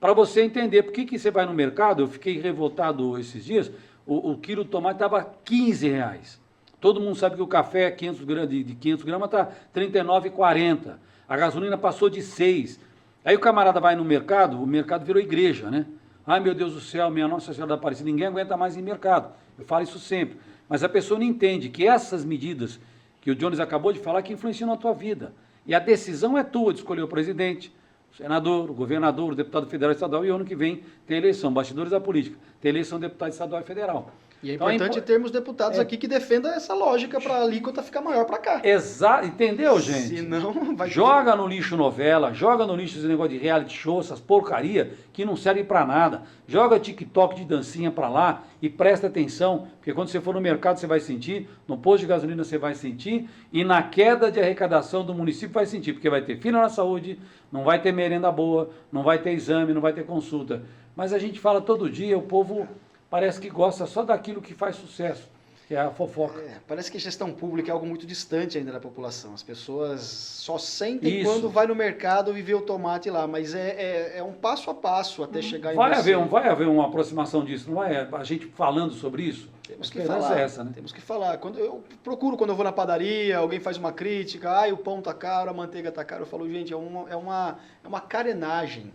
Para você entender por que você vai no mercado, eu fiquei revoltado esses dias, o quilo de tomate estava R$15. Todo mundo sabe que o café de 500 gramas está R$39,40. A gasolina passou de 6. Aí o camarada vai no mercado, o mercado virou igreja, né? Ai, meu Deus do céu, minha Nossa Senhora da Aparecida, ninguém aguenta mais em mercado. Eu falo isso sempre. Mas a pessoa não entende que essas medidas que o Jones acabou de falar que influenciam na tua vida. E a decisão é tua de escolher o presidente, o senador, o governador, o deputado federal e estadual, e ano que vem tem eleição, bastidores da política, tem eleição de deputado estadual e federal. E é importante termos deputados aqui que defendam essa lógica para a alíquota ficar maior para cá. Exato, entendeu, gente? Senão vai... Joga no lixo novela, joga no lixo esse negócio de reality show, essas porcaria que não servem para nada. Joga TikTok de dancinha para lá e presta atenção, porque quando você for no mercado você vai sentir, no posto de gasolina você vai sentir e na queda de arrecadação do município vai sentir, porque vai ter fila na saúde, não vai ter merenda boa, não vai ter exame, não vai ter consulta. Mas a gente fala todo dia, o povo... Parece que gosta só daquilo que faz sucesso, que é a fofoca. Parece que gestão pública é algo muito distante ainda da população. As pessoas só sentem quando vai no mercado e vê o tomate lá, mas é um passo a passo até chegar em você. Vai haver uma aproximação disso, não vai? A gente falando sobre isso? Temos que falar, é essa, né? Temos que falar. Quando eu vou na padaria, alguém faz uma crítica, o pão tá caro, a manteiga tá cara, eu falo, gente, é uma carenagem,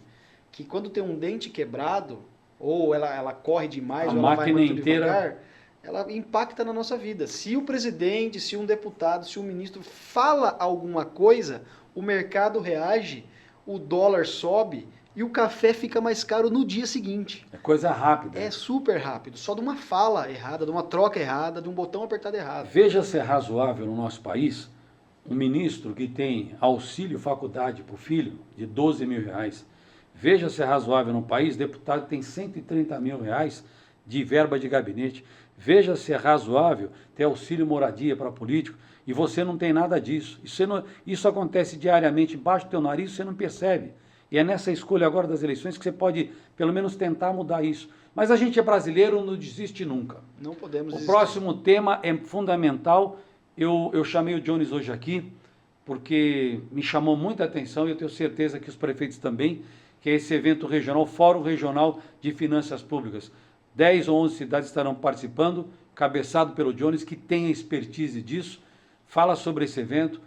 que quando tem um dente quebrado, ou ela corre demais, ou ela vai muito devagar, ela impacta na nossa vida. Se o presidente, se um deputado, se um ministro fala alguma coisa, o mercado reage, o dólar sobe e o café fica mais caro no dia seguinte. É coisa rápida. É super rápido, só de uma fala errada, de uma troca errada, de um botão apertado errado. Veja se é razoável no nosso país um ministro que tem auxílio faculdade para o filho de R$12 mil. Veja se é razoável no país, deputado que tem R$130 mil de verba de gabinete. Veja se é razoável ter auxílio moradia para político e você não tem nada disso. Isso acontece diariamente embaixo do teu nariz, você não percebe. E é nessa escolha agora das eleições que você pode, pelo menos, tentar mudar isso. Mas a gente é brasileiro, não desiste nunca. Não podemos desistir. O próximo tema é fundamental. Eu chamei o Jones hoje aqui, porque me chamou muita atenção e eu tenho certeza que os prefeitos também, que é esse evento regional, Fórum Regional de Finanças Públicas. 10 ou 11 cidades estarão participando, cabeçado pelo Jones, que tem a expertise disso. Fala sobre esse evento,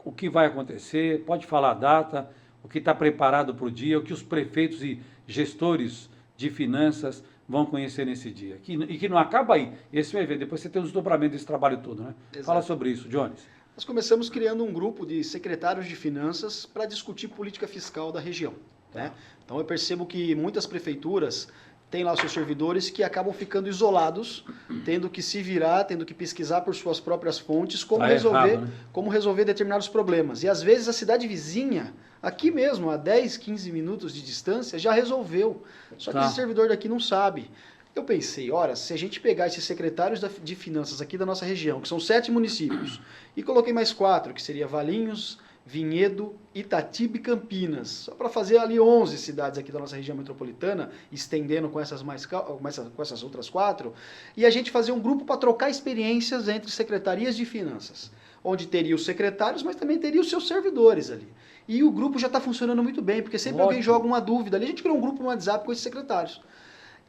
o que vai acontecer, pode falar a data, o que está preparado para o dia, o que os prefeitos e gestores de finanças vão conhecer nesse dia. E que não acaba aí, esse é o evento, depois você tem o desdobramento desse trabalho todo, né? Exato. Fala sobre isso, Jones. Nós começamos criando um grupo de secretários de finanças para discutir política fiscal da região. Né? Então eu percebo que muitas prefeituras têm lá os seus servidores que acabam ficando isolados, tendo que se virar, tendo que pesquisar por suas próprias fontes como resolver determinados problemas. E às vezes a cidade vizinha, aqui mesmo, a 10, 15 minutos de distância, já resolveu. Só que esse servidor daqui não sabe. Eu pensei, se a gente pegar esses secretários de finanças aqui da nossa região, que são 7 municípios, e coloquei mais 4, que seria Valinhos, Vinhedo, Itatiba e Campinas, só para fazer ali 11 cidades aqui da nossa região metropolitana, estendendo com essas outras 4, e a gente fazer um grupo para trocar experiências entre secretarias de finanças, onde teria os secretários, mas também teria os seus servidores ali. E o grupo já está funcionando muito bem, porque sempre alguém joga uma dúvida ali, a gente criou um grupo no WhatsApp com esses secretários.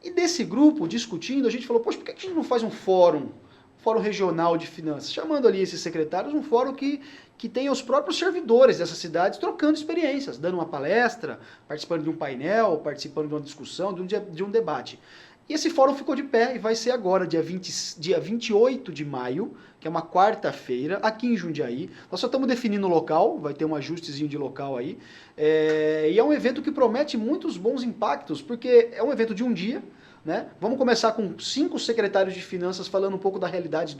E desse grupo, discutindo, a gente falou, poxa, por que a gente não faz um fórum regional de finanças, chamando ali esses secretários, um fórum que tenha os próprios servidores dessas cidades trocando experiências, dando uma palestra, participando de um painel, participando de uma discussão, de um debate. E esse fórum ficou de pé e vai ser agora, dia 28 de maio, que é uma quarta-feira, aqui em Jundiaí. Nós só estamos definindo o local, vai ter um ajustezinho de local aí. E é um evento que promete muitos bons impactos, porque é um evento de um dia, né? Vamos começar com 5 secretários de finanças falando um pouco da realidade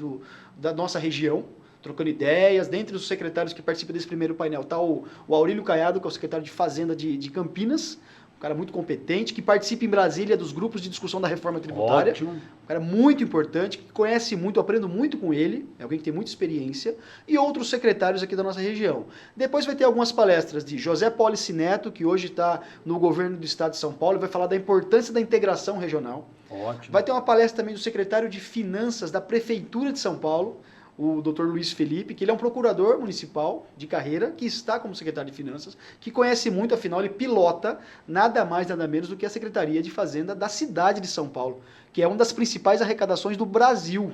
da nossa região, trocando ideias. Dentre os secretários que participam desse primeiro painel está o Aurélio Caiado, que é o secretário de Fazenda de Campinas, um cara muito competente, que participa em Brasília dos grupos de discussão da reforma tributária. Ótimo. Um cara muito importante, que conhece muito, aprendo muito com ele, é alguém que tem muita experiência, e outros secretários aqui da nossa região. Depois vai ter algumas palestras de José Polici Neto, que hoje está no governo do estado de São Paulo, vai falar da importância da integração regional. Ótimo. Vai ter uma palestra também do secretário de Finanças da Prefeitura de São Paulo, o Dr. Luiz Felipe, que ele é um procurador municipal de carreira, que está como secretário de Finanças, que conhece muito, afinal ele pilota nada mais, nada menos do que a Secretaria de Fazenda da cidade de São Paulo, que é uma das principais arrecadações do Brasil.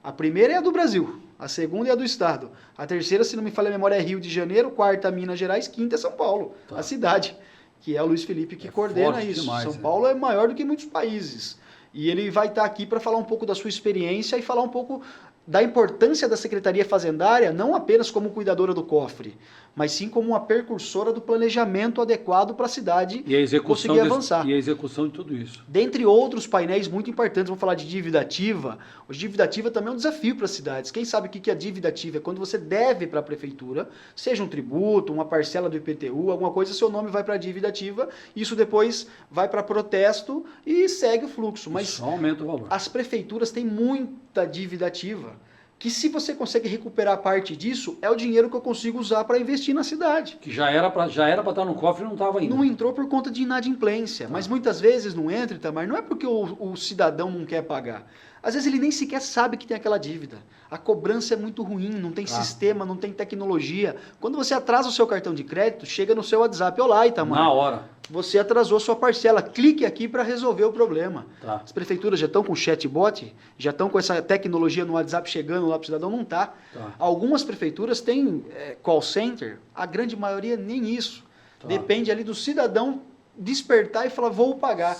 A primeira é a do Brasil, a segunda é a do estado, a terceira, se não me falha a memória, é Rio de Janeiro, quarta Minas Gerais, quinta é São Paulo, a cidade, que é o Luiz Felipe que coordena isso. Demais, São Paulo é maior do que muitos países. E ele vai estar aqui para falar um pouco da sua experiência e falar um pouco da importância da Secretaria Fazendária, não apenas como cuidadora do cofre, mas sim como uma precursora do planejamento adequado para a cidade conseguir avançar. E a execução de tudo isso. Dentre outros painéis muito importantes, vamos falar de dívida ativa. A dívida ativa também é um desafio para as cidades. Quem sabe o que é a dívida ativa? É quando você deve para a prefeitura, seja um tributo, uma parcela do IPTU, alguma coisa, seu nome vai para a dívida ativa, isso depois vai para protesto e segue o fluxo. Mas só aumenta o valor. As prefeituras têm muita dívida ativa, que se você consegue recuperar parte disso, é o dinheiro que eu consigo usar para investir na cidade. Que já era para estar no cofre e não estava ainda. Não entrou por conta de inadimplência, mas muitas vezes não entra, Itamar, não é porque o cidadão não quer pagar. Às vezes ele nem sequer sabe que tem aquela dívida. A cobrança é muito ruim, não tem sistema, não tem tecnologia. Quando você atrasa o seu cartão de crédito, chega no seu WhatsApp, olá, Itamar. Na hora. Você atrasou sua parcela, clique aqui para resolver o problema. Tá. As prefeituras já estão com chatbot, já estão com essa tecnologia no WhatsApp chegando lá para o cidadão, não está. Tá. Algumas prefeituras têm call center, a grande maioria nem isso. Tá. Depende ali do cidadão despertar e falar, vou pagar.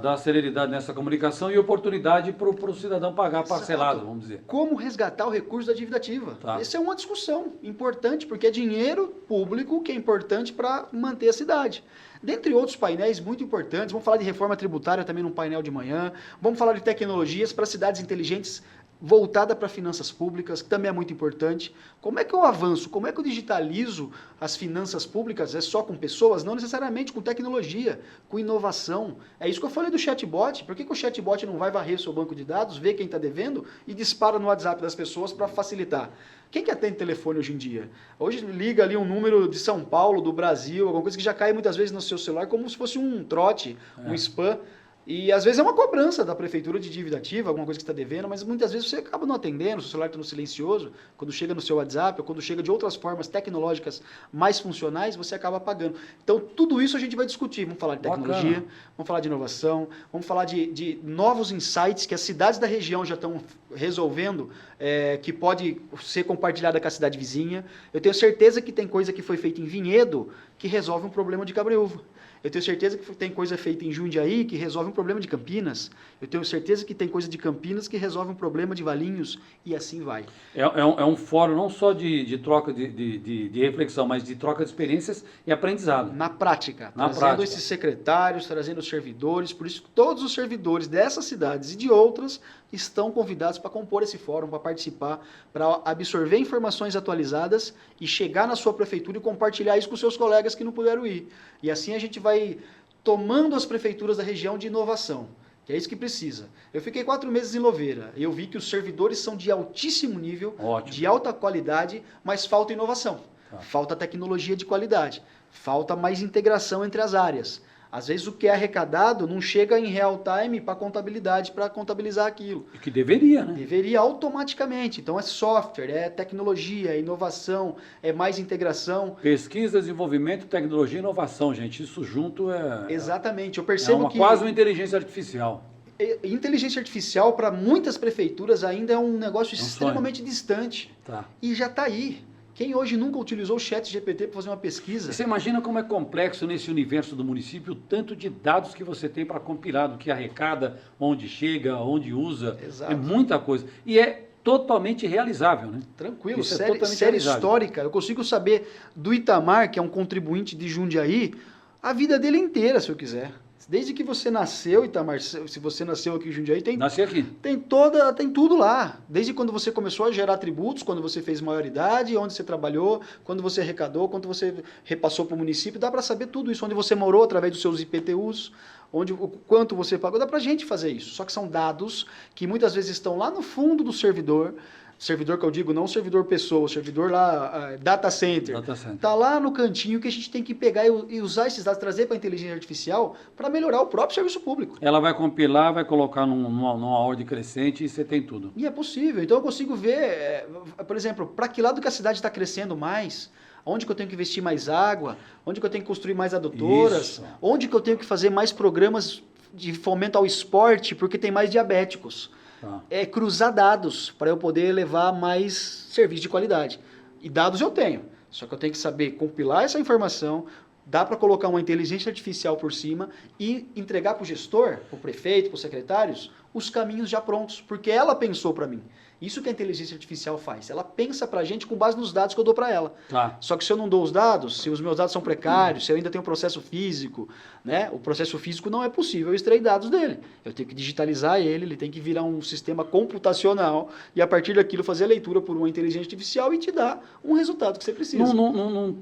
Dá celeridade nessa comunicação e oportunidade para o cidadão pagar parcelado, vamos dizer. Como resgatar o recurso da dívida ativa? Tá. Essa é uma discussão importante, porque é dinheiro público que é importante para manter a cidade. Dentre outros painéis muito importantes, vamos falar de reforma tributária também num painel de manhã, vamos falar de tecnologias para cidades inteligentes voltada para finanças públicas, que também é muito importante. Como é que eu avanço? Como é que eu digitalizo as finanças públicas? É só com pessoas? Não necessariamente, com tecnologia, com inovação. É isso que eu falei do chatbot. Por que o chatbot não vai varrer seu banco de dados, ver quem está devendo e dispara no WhatsApp das pessoas para facilitar? Quem que atende telefone hoje em dia? Hoje liga ali um número de São Paulo, do Brasil, alguma coisa que já cai muitas vezes no seu celular como se fosse um trote, um spam. E às vezes é uma cobrança da prefeitura de dívida ativa, alguma coisa que você está devendo, mas muitas vezes você acaba não atendendo, o seu celular está no silencioso, quando chega no seu WhatsApp, ou quando chega de outras formas tecnológicas mais funcionais, você acaba pagando. Então tudo isso a gente vai discutir, vamos falar de tecnologia, Bacana. vamos falar de inovação, vamos falar de novos insights que as cidades da região já estão resolvendo, que pode ser compartilhada com a cidade vizinha. Eu tenho certeza que tem coisa que foi feita em Vinhedo que resolve um problema de Cabreúva. Eu tenho certeza que tem coisa feita em Jundiaí que resolve um problema de Campinas. Eu tenho certeza que tem coisa de Campinas que resolve um problema de Valinhos e assim vai. É um fórum não só de troca de reflexão, mas de troca de experiências e aprendizado. Na prática, Na trazendo prática. esses secretários, trazendo os servidores, por isso que todos os servidores dessas cidades e de outras estão convidados para compor esse fórum, para participar, para absorver informações atualizadas e chegar na sua prefeitura e compartilhar isso com seus colegas que não puderam ir. E assim a gente vai tomando as prefeituras da região de inovação, que é isso que precisa. Eu fiquei 4 meses em Louveira e eu vi que os servidores são de altíssimo nível, Ótimo. de alta qualidade, mas falta inovação, falta tecnologia de qualidade, falta mais integração entre as áreas. Às vezes o que é arrecadado não chega em real time para a contabilidade, para contabilizar aquilo. E que deveria, né? Deveria automaticamente. Então é software, é tecnologia, é inovação, é mais integração. Pesquisa, desenvolvimento, tecnologia e inovação, gente. Isso junto Exatamente. Eu percebo que quase uma inteligência artificial. inteligência artificial para muitas prefeituras ainda é um negócio extremamente distante. Tá. E já está aí. Quem hoje nunca utilizou o chat GPT para fazer uma pesquisa? Você imagina como é complexo nesse universo do município o tanto de dados que você tem para compilar, do que arrecada, onde chega, onde usa. Exato. É muita coisa. E é totalmente realizável, né? Tranquilo, Isso é série totalmente realizável. histórica. Eu consigo saber do Itamar, que é um contribuinte de Jundiaí, a vida dele inteira, se eu quiser. Desde que você nasceu, Itamar, se você nasceu aqui em Jundiaí, Nasci aqui. tem tudo lá. Desde quando você começou a gerar tributos, quando você fez maioridade, onde você trabalhou, quando você arrecadou, quando você repassou para o município, dá para saber tudo isso, onde você morou através dos seus IPTUs, o quanto você pagou, dá para a gente fazer isso. Só que são dados que muitas vezes estão lá no fundo do servidor que eu digo, não o servidor pessoa, o servidor lá, data center. Está lá no cantinho que a gente tem que pegar e usar esses dados, trazer para a inteligência artificial para melhorar o próprio serviço público. Ela vai compilar, vai colocar numa ordem crescente e você tem tudo. E é possível. Então eu consigo ver, por exemplo, para que lado que a cidade está crescendo mais, onde que eu tenho que investir mais água, onde que eu tenho que construir mais adutoras, Isso. onde que eu tenho que fazer mais programas de fomento ao esporte, porque tem mais diabéticos. Tá. É cruzar dados para eu poder levar mais serviço de qualidade. E dados eu tenho, só que eu tenho que saber compilar essa informação, dá para colocar uma inteligência artificial por cima e entregar para o gestor, para o prefeito, para os secretários, os caminhos já prontos, porque ela pensou para mim. Isso que a inteligência artificial faz. Ela pensa para a gente com base nos dados que eu dou para ela. Tá. Só que se eu não dou os dados, se os meus dados são precários, se eu ainda tenho um processo físico, né? O processo físico não é possível eu extrair dados dele. Eu tenho que digitalizar ele tem que virar um sistema computacional e a partir daquilo fazer a leitura por uma inteligência artificial e te dar um resultado que você precisa.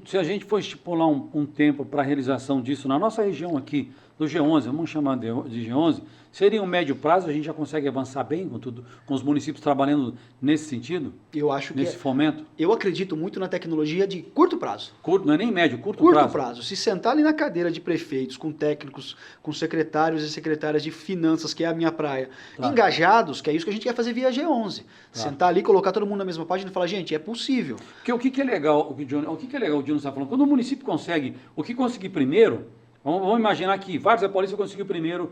Se a gente for estipular um tempo para a realização disso na nossa região aqui, do G11, vamos chamar de G11, seria um médio prazo, a gente já consegue avançar bem com tudo, com os municípios trabalhando nesse sentido? Eu acho que nesse fomento? Eu acredito muito na tecnologia de curto prazo. Não é nem médio, curto prazo. Se sentar ali na cadeira de prefeitos, com técnicos, com secretários e secretárias de finanças, que é a minha praia, engajados, que é isso que a gente quer fazer via G11. Sentar ali, colocar todo mundo na mesma página e falar, gente, é possível. Porque o que é legal, o que é legal, o Dino está falando, quando o município consegue, o que conseguir primeiro, vamos imaginar que Várzea Paulista conseguiu primeiro,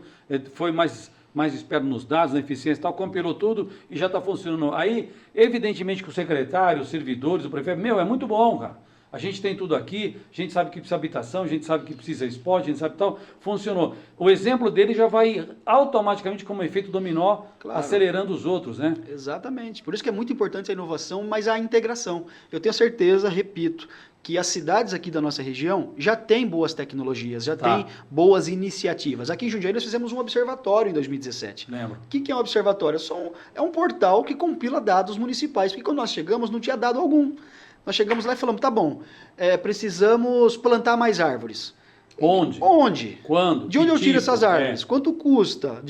foi mais esperto nos dados, na eficiência e tal, compilou tudo e já está funcionando. Aí, evidentemente que o secretário, os servidores, o prefeito, é muito bom, cara. A gente tem tudo aqui, a gente sabe que precisa habitação, a gente sabe que precisa esporte, a gente sabe tal, funcionou. O exemplo dele já vai automaticamente como efeito dominó, acelerando os outros, né? Exatamente. Por isso que é muito importante a inovação, mas a integração. Eu tenho certeza, repito, que as cidades aqui da nossa região já têm boas tecnologias, já têm boas iniciativas. Aqui em Jundiaí nós fizemos um observatório em 2017. Lembro. O que é um observatório? É um portal que compila dados municipais, porque quando nós chegamos não tinha dado algum. Nós chegamos lá e falamos, tá bom, precisamos plantar mais árvores. Onde? Quando? De onde eu tiro essas árvores? Quanto custa?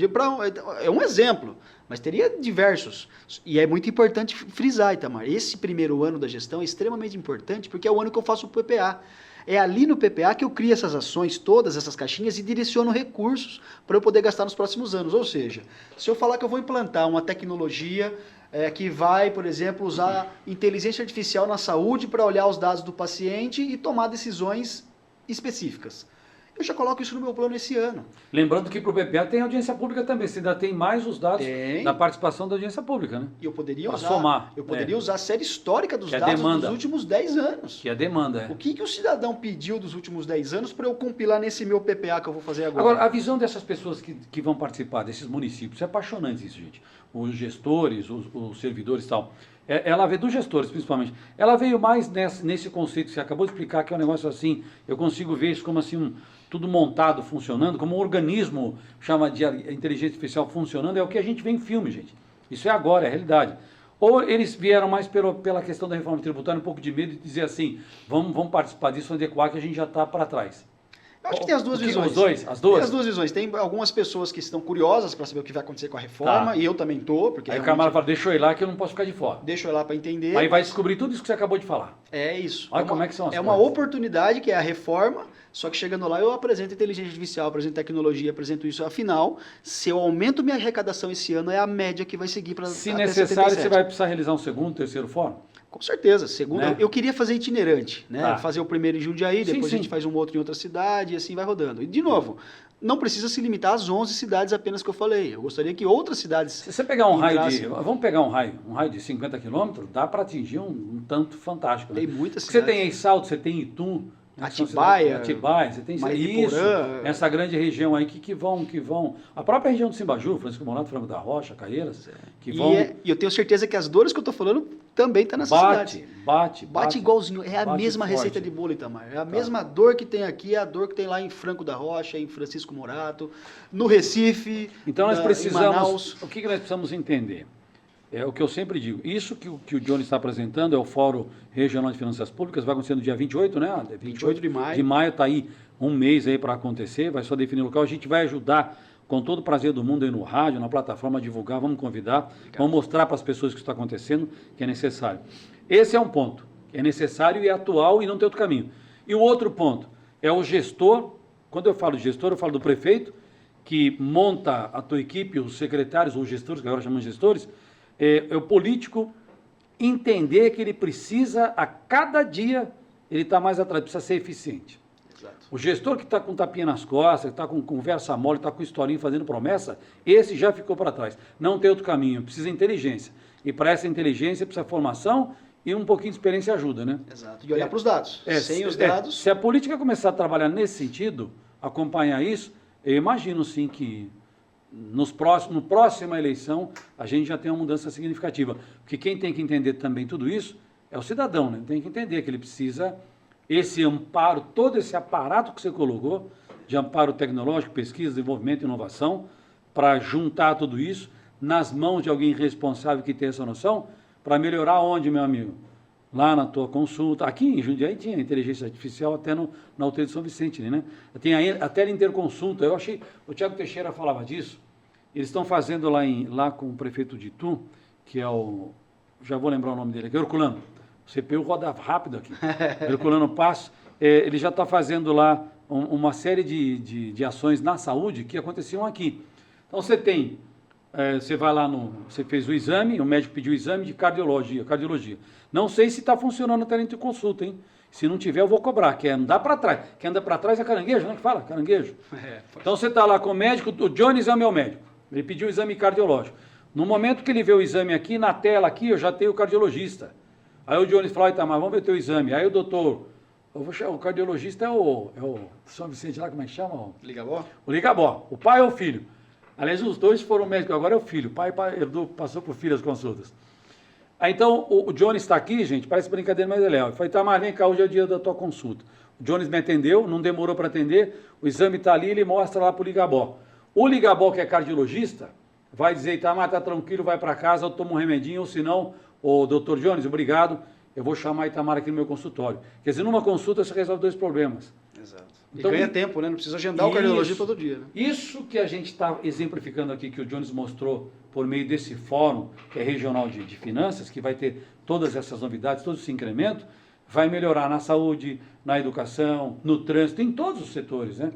É um exemplo, mas teria diversos. E é muito importante frisar, Itamar, esse primeiro ano da gestão é extremamente importante porque é o ano que eu faço o PPA. É ali no PPA que eu crio essas ações, todas essas caixinhas e direciono recursos para eu poder gastar nos próximos anos. Ou seja, se eu falar que eu vou implantar uma tecnologia que vai, por exemplo, usar inteligência artificial na saúde para olhar os dados do paciente e tomar decisões específicas. Eu já coloco isso no meu plano esse ano. Lembrando que para o PPA tem audiência pública também, você ainda tem mais os dados da participação da audiência pública, né? E eu poderia usar a série histórica dos dados dos últimos 10 anos. Que é a demanda, O que o cidadão pediu dos últimos 10 anos para eu compilar nesse meu PPA que eu vou fazer agora? Agora, a visão dessas pessoas que vão participar, desses municípios, é apaixonante isso, gente. Os gestores, os servidores e tal. Ela veio dos gestores, principalmente. Ela veio mais nesse conceito que você acabou de explicar, que é um negócio assim, eu consigo ver isso como assim, tudo montado, funcionando, como um organismo, chama de inteligência artificial funcionando, é o que a gente vê em filme, gente. Isso é agora, é a realidade. Ou eles vieram mais pela questão da reforma tributária, um pouco de medo de dizer assim, vamos participar disso, adequar que a gente já está para trás. Eu acho que tem as duas visões. As duas? Tem as duas visões. Tem algumas pessoas que estão curiosas para saber o que vai acontecer com a reforma, e eu também estou. Aí o camarada fala, deixa eu ir lá que eu não posso ficar de fora. Deixa eu ir lá para entender. Aí vai descobrir tudo isso que você acabou de falar. É isso. Olha como é que são as coisas. É uma oportunidade que é a reforma, só que chegando lá eu apresento inteligência artificial, apresento tecnologia, apresento isso. Afinal, se eu aumento minha arrecadação esse ano, é a média que vai seguir para Se necessário, você vai precisar realizar um segundo, terceiro fórum? Com certeza. Segundo, Né? eu queria fazer itinerante, né? Tá. Fazer o primeiro em Jundiaí, Sim, depois a gente sim. faz um outro em outra cidade e assim vai rodando. E, de novo, não precisa se limitar às 11 cidades apenas que eu falei. Eu gostaria que outras cidades Se você pegar um raio entrassem. vamos pegar um raio de 50 quilômetros, dá para atingir um tanto fantástico. Né? Tem muitas Porque você cidades. tem aí Salto, você tem Itum, né, que são Atibaia, Atibaia, você tem Mariporã. isso, essa grande região aí que vão. A própria região do Simbaju, Francisco Morato, Franco da Rocha, Caieiras, que vão. E eu tenho certeza que as dores que eu estou falando também estão nessas cidades. Bate igualzinho. É a bate mesma forte. receita de bolo, Itamar. É a mesma dor que tem aqui, é a dor que tem lá em Franco da Rocha, em Francisco Morato, no Recife, Então nós em precisamos. Manaus. O que nós precisamos entender? É o que eu sempre digo. Isso que o Johnny está apresentando é o Fórum Regional de Finanças Públicas, vai acontecer no dia 28, né? 28 de maio. De maio está aí um mês aí para acontecer, vai só definir o local. A gente vai ajudar com todo o prazer do mundo aí no rádio, na plataforma, a divulgar, vamos convidar, vamos mostrar para as pessoas que está acontecendo que é necessário. Esse é um ponto, que é necessário e é atual e não tem outro caminho. E o outro ponto é o gestor, quando eu falo gestor, eu falo do prefeito, que monta a tua equipe, os secretários ou gestores, que agora chamam de gestores, é o político entender que ele precisa, a cada dia, ele está mais atrás, precisa ser eficiente. Exato. O gestor que está com tapinha nas costas, que está com conversa mole, está com historinha fazendo promessa, esse já ficou para trás. Não tem outro caminho, precisa inteligência. E para essa inteligência precisa formação e um pouquinho de experiência ajuda, né? Exato. E olhar para os dados. Sem os dados... Se a política começar a trabalhar nesse sentido, acompanhar isso, eu imagino sim que no próxima eleição a gente já tem uma mudança significativa. Porque quem tem que entender também tudo isso é o cidadão, né? Tem que entender que ele precisa esse amparo, todo esse aparato que você colocou, de amparo tecnológico, pesquisa, desenvolvimento e inovação, para juntar tudo isso nas mãos de alguém responsável que tem essa noção, para melhorar onde, meu amigo? Lá na tua consulta. Aqui em Jundiaí tinha inteligência artificial até na UTI de São Vicente, né? Tem a teleinterconsulta. Eu achei, o Tiago Teixeira falava disso. Eles estão fazendo lá com o prefeito de Itu, que é já vou lembrar o nome dele aqui, Herculano. O CPU roda rápido aqui. Herculano Passo. Ele já está fazendo lá uma série de ações na saúde que aconteciam aqui. Então você vai lá você fez o exame, o médico pediu o exame de cardiologia. Não sei se está funcionando a teleinterconsulta, hein? Se não tiver, eu vou cobrar. Quer andar para trás. Quem anda para trás é caranguejo, né? Que fala? Caranguejo. Então você está lá com o médico, o Jones é o meu médico. Ele pediu o exame cardiológico. No momento que ele vê o exame aqui, na tela aqui, eu já tenho o cardiologista. Aí o Jones falou, tá, mas vamos ver o teu exame. Aí o doutor, o cardiologista é o São Vicente lá, como é que chama? Ligabó? O Ligabó. O pai ou o filho? Aliás, os dois foram médicos, agora é o filho. O pai passou por filho as consultas. Aí então, o Jones está aqui, gente, parece brincadeira, mas ele é. Eu falei, tá, mas vem cá, hoje é o dia da tua consulta. O Jones me atendeu, não demorou para atender, o exame está ali, ele mostra lá para o Ligabó. O Ligabó, que é cardiologista, vai dizer, tá, mas tá tranquilo, vai para casa, eu tomo um remedinho, ou se não, ô doutor Jones, obrigado, eu vou chamar a Itamar aqui no meu consultório. Quer dizer, numa consulta você resolve 2 problemas. Exato. Então, e ganha tempo, né? Não precisa agendar o cardiologista todo dia. Né? Isso que a gente está exemplificando aqui, que o Jones mostrou por meio desse fórum, que é regional de finanças, que vai ter todas essas novidades, todo esse incremento, vai melhorar na saúde, na educação, no trânsito, em todos os setores, né?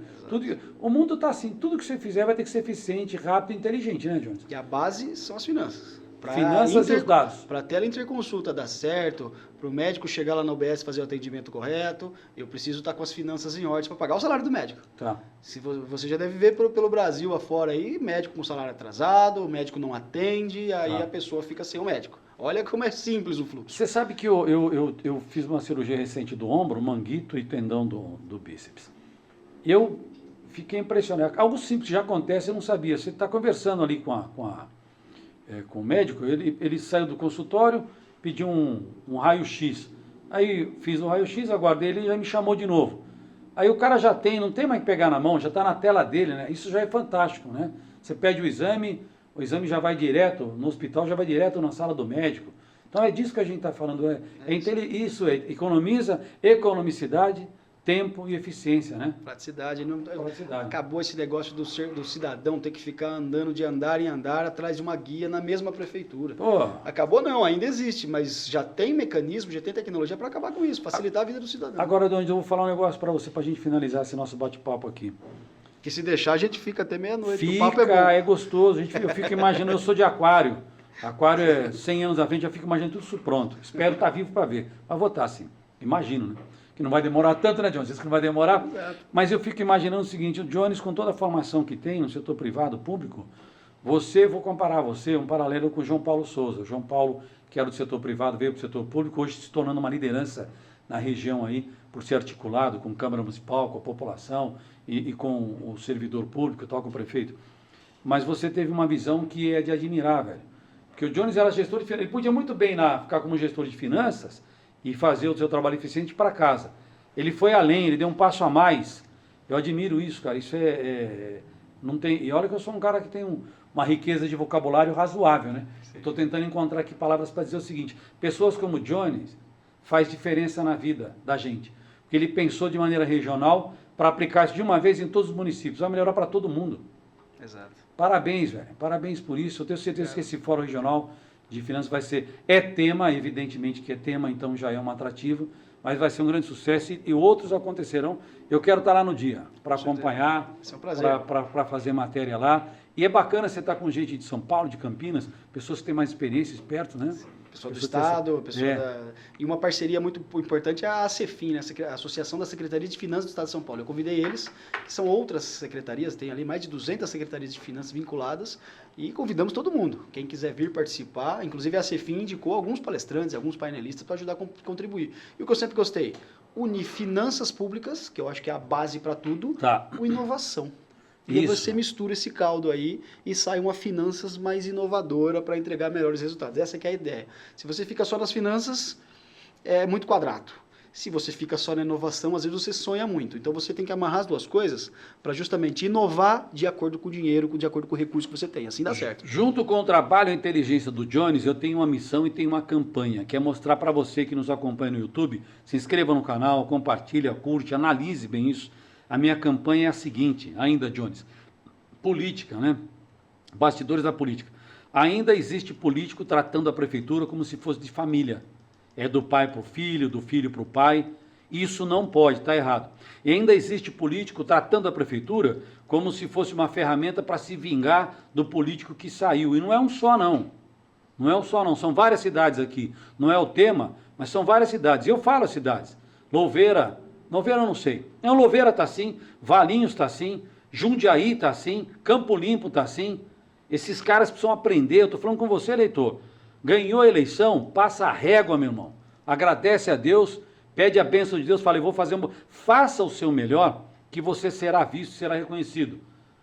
O mundo está assim, tudo que você fizer vai ter que ser eficiente, rápido e inteligente, né, Jones? E a base são as finanças. Finanças e os dados. Para a tela interconsulta dar certo, para o médico chegar lá na UBS e fazer o atendimento correto, eu preciso estar com as finanças em ordem para pagar o salário do médico. Tá. Se você já deve ver pelo Brasil afora aí, médico com salário atrasado, o médico não atende, aí a pessoa fica sem o médico. Olha como é simples o fluxo. Você sabe que eu fiz uma cirurgia recente do ombro, manguito e tendão do bíceps. Eu fiquei impressionado. Algo simples já acontece, eu não sabia. Você está conversando ali com o médico, ele saiu do consultório, pediu um raio-x. Aí fiz o raio-x, aguardei ele e já me chamou de novo. Aí o cara não tem mais que pegar na mão, já está na tela dele, né? Isso já é fantástico, né? Você pede o exame já vai direto, no hospital já vai direto na sala do médico. Então é disso que a gente está falando. Economicidade, tempo e eficiência, né? Praticidade. Praticidade. Acabou esse negócio do cidadão ter que ficar andando de andar em andar atrás de uma guia na mesma prefeitura. Pô. Acabou não, ainda existe, mas já tem mecanismo, já tem tecnologia para acabar com isso, facilitar a vida do cidadão. Agora, Doni, eu vou falar um negócio para você, para a gente finalizar esse nosso bate-papo aqui. Que se deixar, a gente fica até meia-noite. Fica, O papo é bom. é gostoso. Eu fico imaginando, eu sou de aquário. Aquário é 100 anos à frente, já fico imaginando tudo isso pronto. Espero estar vivo para ver. Mas vou estar sim. Imagino, né? Que não vai demorar tanto, né, Jones? Diz que não vai demorar. Exato. Mas eu fico imaginando o seguinte, o Jones, com toda a formação que tem no setor privado, público, vou comparar você, um paralelo com o João Paulo Souza. O João Paulo, que era do setor privado, veio para o setor público, hoje se tornando uma liderança na região aí, por ser articulado com a Câmara Municipal, com a população e com o servidor público, tal, com o prefeito. Mas você teve uma visão que é de admirar, velho. Porque o Jones era gestor de finanças, ele podia muito bem ficar como gestor de finanças e fazer o seu trabalho eficiente para casa. Ele foi além, ele deu um passo a mais. Eu admiro isso, cara. Isso não tem. E olha que eu sou um cara que tem uma riqueza de vocabulário razoável, né? Estou tentando encontrar aqui palavras para dizer o seguinte: pessoas como o Jones faz diferença na vida da gente. Porque ele pensou de maneira regional para aplicar isso de uma vez em todos os municípios. Vai melhorar para todo mundo. Exato. Parabéns, velho. Parabéns por isso. Eu tenho certeza que esse Fórum Regional de Finanças vai ser... É tema, evidentemente que é tema, então já é um atrativo, mas vai ser um grande sucesso e outros acontecerão. Eu quero estar lá no dia, para acompanhar, é um prazer. para fazer matéria lá. E é bacana você estar com gente de São Paulo, de Campinas, pessoas que têm mais experiência, espertos, né? Pessoa do Estado, e uma parceria muito importante é a ACEFIN, né? A Associação da Secretaria de Finanças do Estado de São Paulo. Eu convidei eles, que são outras secretarias, tem ali mais de 200 secretarias de finanças vinculadas, e convidamos todo mundo. Quem quiser vir participar, inclusive a ACEFIN indicou alguns palestrantes, alguns painelistas para ajudar a contribuir. E o que eu sempre gostei, unir finanças públicas, que eu acho que é a base para tudo, com inovação. E aí você mistura esse caldo aí e sai uma finanças mais inovadora para entregar melhores resultados. Essa que é a ideia. Se você fica só nas finanças, é muito quadrado. Se você fica só na inovação, às vezes você sonha muito. Então você tem que amarrar as duas coisas para justamente inovar de acordo com o dinheiro, de acordo com o recurso que você tem. Assim dá certo. Junto com o trabalho e a inteligência do Jones, eu tenho uma missão e tenho uma campanha, que é mostrar para você que nos acompanha no YouTube, se inscreva no canal, compartilha, curte, analise bem isso. A minha campanha é a seguinte, ainda, Jones, política, né? Bastidores da política. Ainda existe político tratando a prefeitura como se fosse de família. É do pai para o filho, do filho para o pai. Isso não pode, está errado. E ainda existe político tratando a prefeitura como se fosse uma ferramenta para se vingar do político que saiu. E não é um só, não. Não é um só, não. São várias cidades aqui. Não é o tema, mas são várias cidades. E eu falo as cidades. Louveira eu não sei. Louveira está assim, Valinhos está assim, Jundiaí está assim, Campo Limpo está assim. Esses caras precisam aprender. Eu estou falando com você, eleitor. Ganhou a eleição, passa a régua, meu irmão. Agradece a Deus, pede a bênção de Deus, fala, eu vou fazer faça o seu melhor, que você será visto, será reconhecido.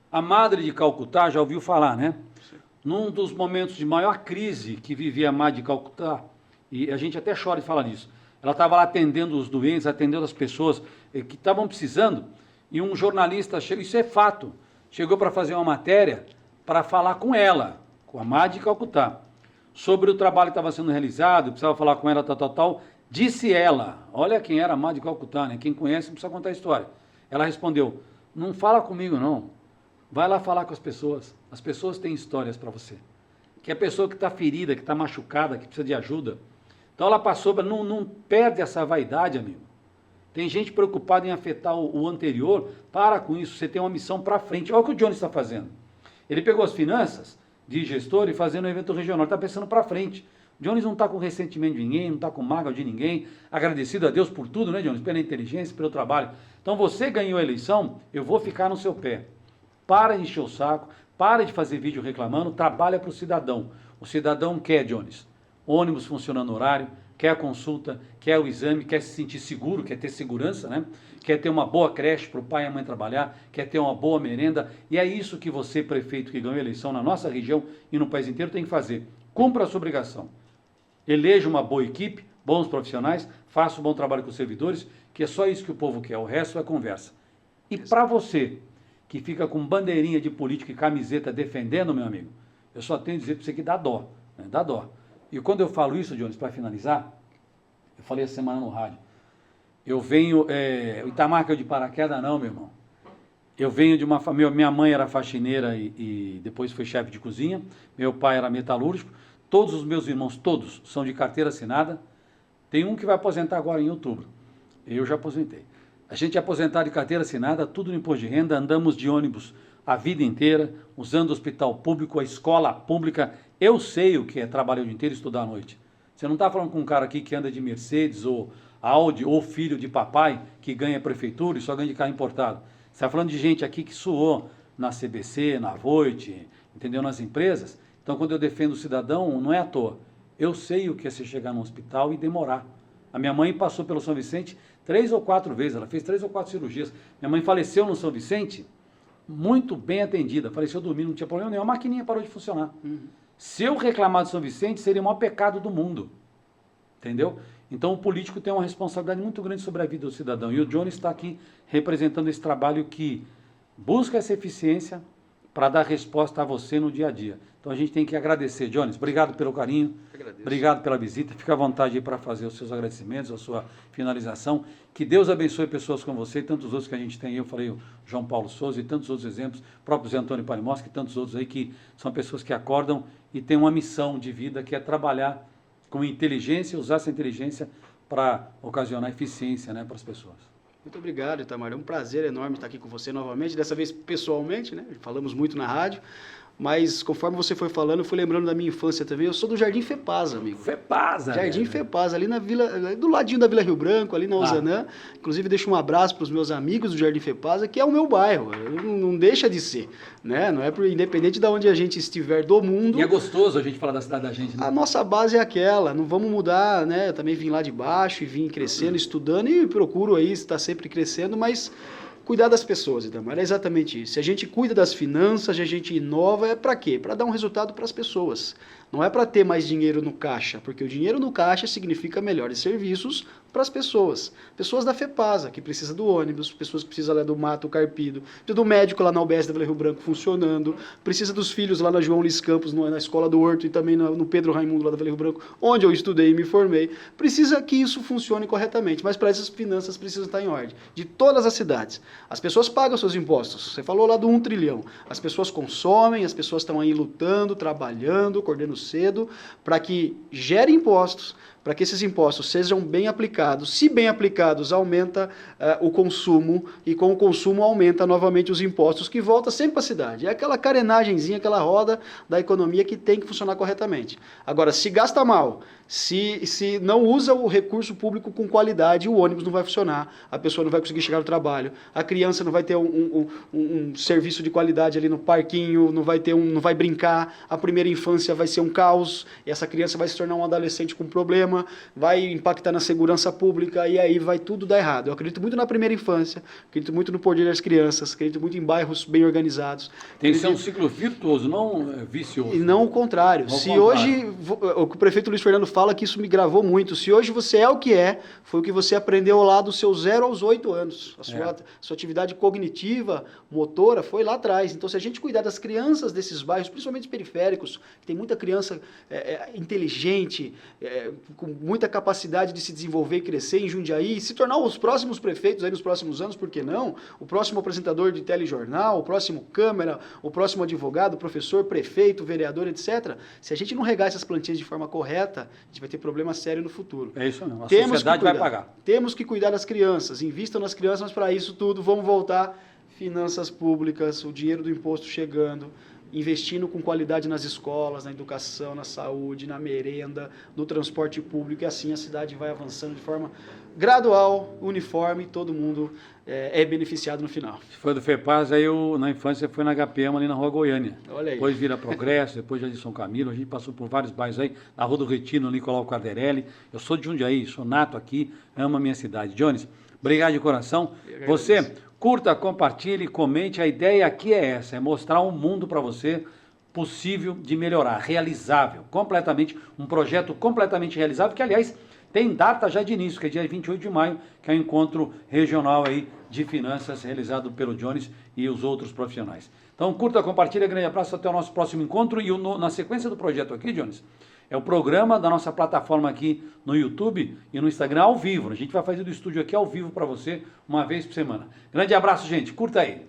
A Madre de Calcutá, já ouviu falar, né? Sim. Num dos momentos de maior crise que vivia a Madre de Calcutá, e a gente até chora de falar nisso, ela estava lá atendendo os doentes, atendendo as pessoas que estavam precisando, e um jornalista chegou, isso é fato, chegou para fazer uma matéria para falar com ela, com a Madre de Calcutá, sobre o trabalho que estava sendo realizado, precisava falar com ela, tal. Disse ela, olha quem era a Madre de Calcutá, né? Quem conhece não precisa contar a história. Ela respondeu, não fala comigo não, vai lá falar com as pessoas têm histórias para você. Que a pessoa que está ferida, que está machucada, que precisa de ajuda. Então ela passou, não perde essa vaidade, amigo. Tem gente preocupada em afetar o anterior, para com isso, você tem uma missão para frente. Olha o que o Johnny está fazendo. Ele pegou as finanças de gestor e fazendo um evento regional, está pensando para frente. O Jones não está com ressentimento de ninguém, não está com mágoa de ninguém, agradecido a Deus por tudo, né, Jones? Pela inteligência, pelo trabalho. Então você ganhou a eleição, eu vou ficar no seu pé. Para de encher o saco, para de fazer vídeo reclamando, trabalha para o cidadão. O cidadão quer, Jones, ônibus funcionando no horário, quer a consulta, quer o exame, quer se sentir seguro, quer ter segurança, né? Quer ter uma boa creche para o pai e a mãe trabalhar, quer ter uma boa merenda. E é isso que você, prefeito que ganhou a eleição na nossa região e no país inteiro, tem que fazer. Cumpra a sua obrigação. Eleja uma boa equipe, bons profissionais, faça um bom trabalho com os servidores, que é só isso que o povo quer, o resto é conversa. E para você, que fica com bandeirinha de político e camiseta defendendo, meu amigo, eu só tenho a dizer para você que dá dó, né? Dá dó. E quando eu falo isso, Jones, para finalizar, eu falei essa semana no rádio, eu venho, o Itamar caiu de paraquedas não, meu irmão. Eu venho de uma família, minha mãe era faxineira e depois foi chefe de cozinha, meu pai era metalúrgico, todos os meus irmãos, todos, são de carteira assinada, tem um que vai aposentar agora em outubro, eu já aposentei. A gente é aposentado de carteira assinada, tudo no imposto de renda, andamos de ônibus a vida inteira, usando o hospital público, a escola pública. Eu sei o que é trabalhar o dia inteiro e estudar à noite. Você não está falando com um cara aqui que anda de Mercedes ou Audi, ou filho de papai que ganha prefeitura e só ganha de carro importado. Você está falando de gente aqui que suou na CBC, na Voit, entendeu? Nas empresas. Então, quando eu defendo o cidadão, não é à toa. Eu sei o que é você chegar no hospital e demorar. A minha mãe passou pelo São Vicente 3 ou 4 vezes, ela fez 3 ou 4 cirurgias. Minha mãe faleceu no São Vicente, muito bem atendida, faleceu dormindo, não tinha problema nenhum, a maquininha parou de funcionar. Se eu reclamar do São Vicente, seria o maior pecado do mundo, entendeu? Então o político tem uma responsabilidade muito grande sobre a vida do cidadão, e o Jones está aqui representando esse trabalho que busca essa eficiência para dar resposta a você no dia a dia. Então a gente tem que agradecer. Jones, obrigado pelo carinho, obrigado pela visita, fica à vontade aí para fazer os seus agradecimentos, a sua finalização. Que Deus abençoe pessoas como você e tantos outros que a gente tem. Eu falei o João Paulo Souza e tantos outros exemplos, o próprio Zé Antônio Parimoschi e tantos outros aí que são pessoas que acordam e têm uma missão de vida que é trabalhar com inteligência, usar essa inteligência para ocasionar eficiência, né, para as pessoas. Muito obrigado, Itamar. É um prazer enorme estar aqui com você novamente, dessa vez pessoalmente, né? Falamos muito na rádio, mas conforme você foi falando, eu fui lembrando da minha infância também. Eu sou do Jardim Fepasa, amigo. Fepasa! Jardim Fepasa, ali na vila, do ladinho da Vila Rio Branco, ali na Ozanã. Inclusive, deixo um abraço para os meus amigos do Jardim Fepasa, que é o meu bairro. Não deixa de ser, né? Não é independente de onde a gente estiver do mundo. E é gostoso a gente falar da cidade da gente, né? A nossa base é aquela, não vamos mudar, né? Eu também vim lá de baixo e vim crescendo, estudando e procuro aí estar sempre crescendo, mas cuidar das pessoas, Itamar, é exatamente isso. Se a gente cuida das finanças, se a gente inova, é para quê? Para dar um resultado para as pessoas. Não é para ter mais dinheiro no caixa, porque o dinheiro no caixa significa melhores serviços para as pessoas. Pessoas da FEPASA, que precisa do ônibus, pessoas que precisam lá do mato carpido, precisa do médico lá na UBS da Vila Rio Branco funcionando, precisa dos filhos lá na João Luiz Campos, na Escola do Horto e também no Pedro Raimundo lá da Vila Rio Branco, onde eu estudei e me formei. Precisa que isso funcione corretamente, mas para essas finanças precisam estar em ordem. De todas as cidades. As pessoas pagam seus impostos. Você falou lá do 1 trilhão. As pessoas consomem, as pessoas estão aí lutando, trabalhando, acordando cedo, para que gere impostos, para que esses impostos sejam bem aplicados. Se bem aplicados, aumenta o consumo, e com o consumo aumenta novamente os impostos, que volta sempre para a cidade. É aquela carenagemzinha, aquela roda da economia que tem que funcionar corretamente. Agora, se gasta mal, se não usa o recurso público com qualidade, o ônibus não vai funcionar, a pessoa não vai conseguir chegar no trabalho, a criança não vai ter um serviço de qualidade ali no parquinho, não vai brincar, a primeira infância vai ser um caos, e essa criança vai se tornar um adolescente com problema, vai impactar na segurança pública, e aí vai tudo dar errado. Eu acredito muito na primeira infância, acredito muito no poder das crianças, acredito muito em bairros bem organizados. Tem que ser um ciclo virtuoso, não vicioso. E não o contrário. Hoje, o que o prefeito Luiz Fernando fala, que isso me gravou muito, se hoje você é o que é, foi o que você aprendeu lá dos seus 0 aos 8 anos. A sua atividade cognitiva, motora, foi lá atrás. Então, se a gente cuidar das crianças desses bairros, principalmente periféricos, que tem muita criança inteligente, com muita capacidade de se desenvolver e crescer em Jundiaí, se tornar os próximos prefeitos aí nos próximos anos, por que não? O próximo apresentador de telejornal, o próximo câmera, o próximo advogado, professor, prefeito, vereador, etc. Se a gente não regar essas plantinhas de forma correta, a gente vai ter problema sério no futuro. É isso mesmo, a sociedade vai pagar. Temos que cuidar das crianças, invistam nas crianças, mas para isso tudo, vamos voltar, finanças públicas, o dinheiro do imposto chegando, investindo com qualidade nas escolas, na educação, na saúde, na merenda, no transporte público, e assim a cidade vai avançando de forma gradual, uniforme, e todo mundo é beneficiado no final. Se foi do FEPAS, aí na infância foi na HPM, ali na Rua Goiânia. Olha aí. Depois vira Progresso, depois já de São Camilo, a gente passou por vários bairros aí, na Rua do Retiro, ali, Nicolau Carderelli. Eu sou de Jundiaí, sou nato aqui, amo a minha cidade. Jones, obrigado de coração. Você curta, compartilhe, comente, a ideia aqui é essa, é mostrar um mundo para você possível de melhorar, realizável, completamente, um projeto completamente realizável, que aliás tem data já de início, que é dia 28 de maio, que é o encontro regional aí de finanças realizado pelo Jones e os outros profissionais. Então curta, compartilha, grande abraço, até o nosso próximo encontro. E na sequência do projeto aqui, Jones, é o programa da nossa plataforma aqui no YouTube e no Instagram ao vivo. A gente vai fazer do estúdio aqui ao vivo para você, uma vez por semana. Grande abraço, gente. Curta aí.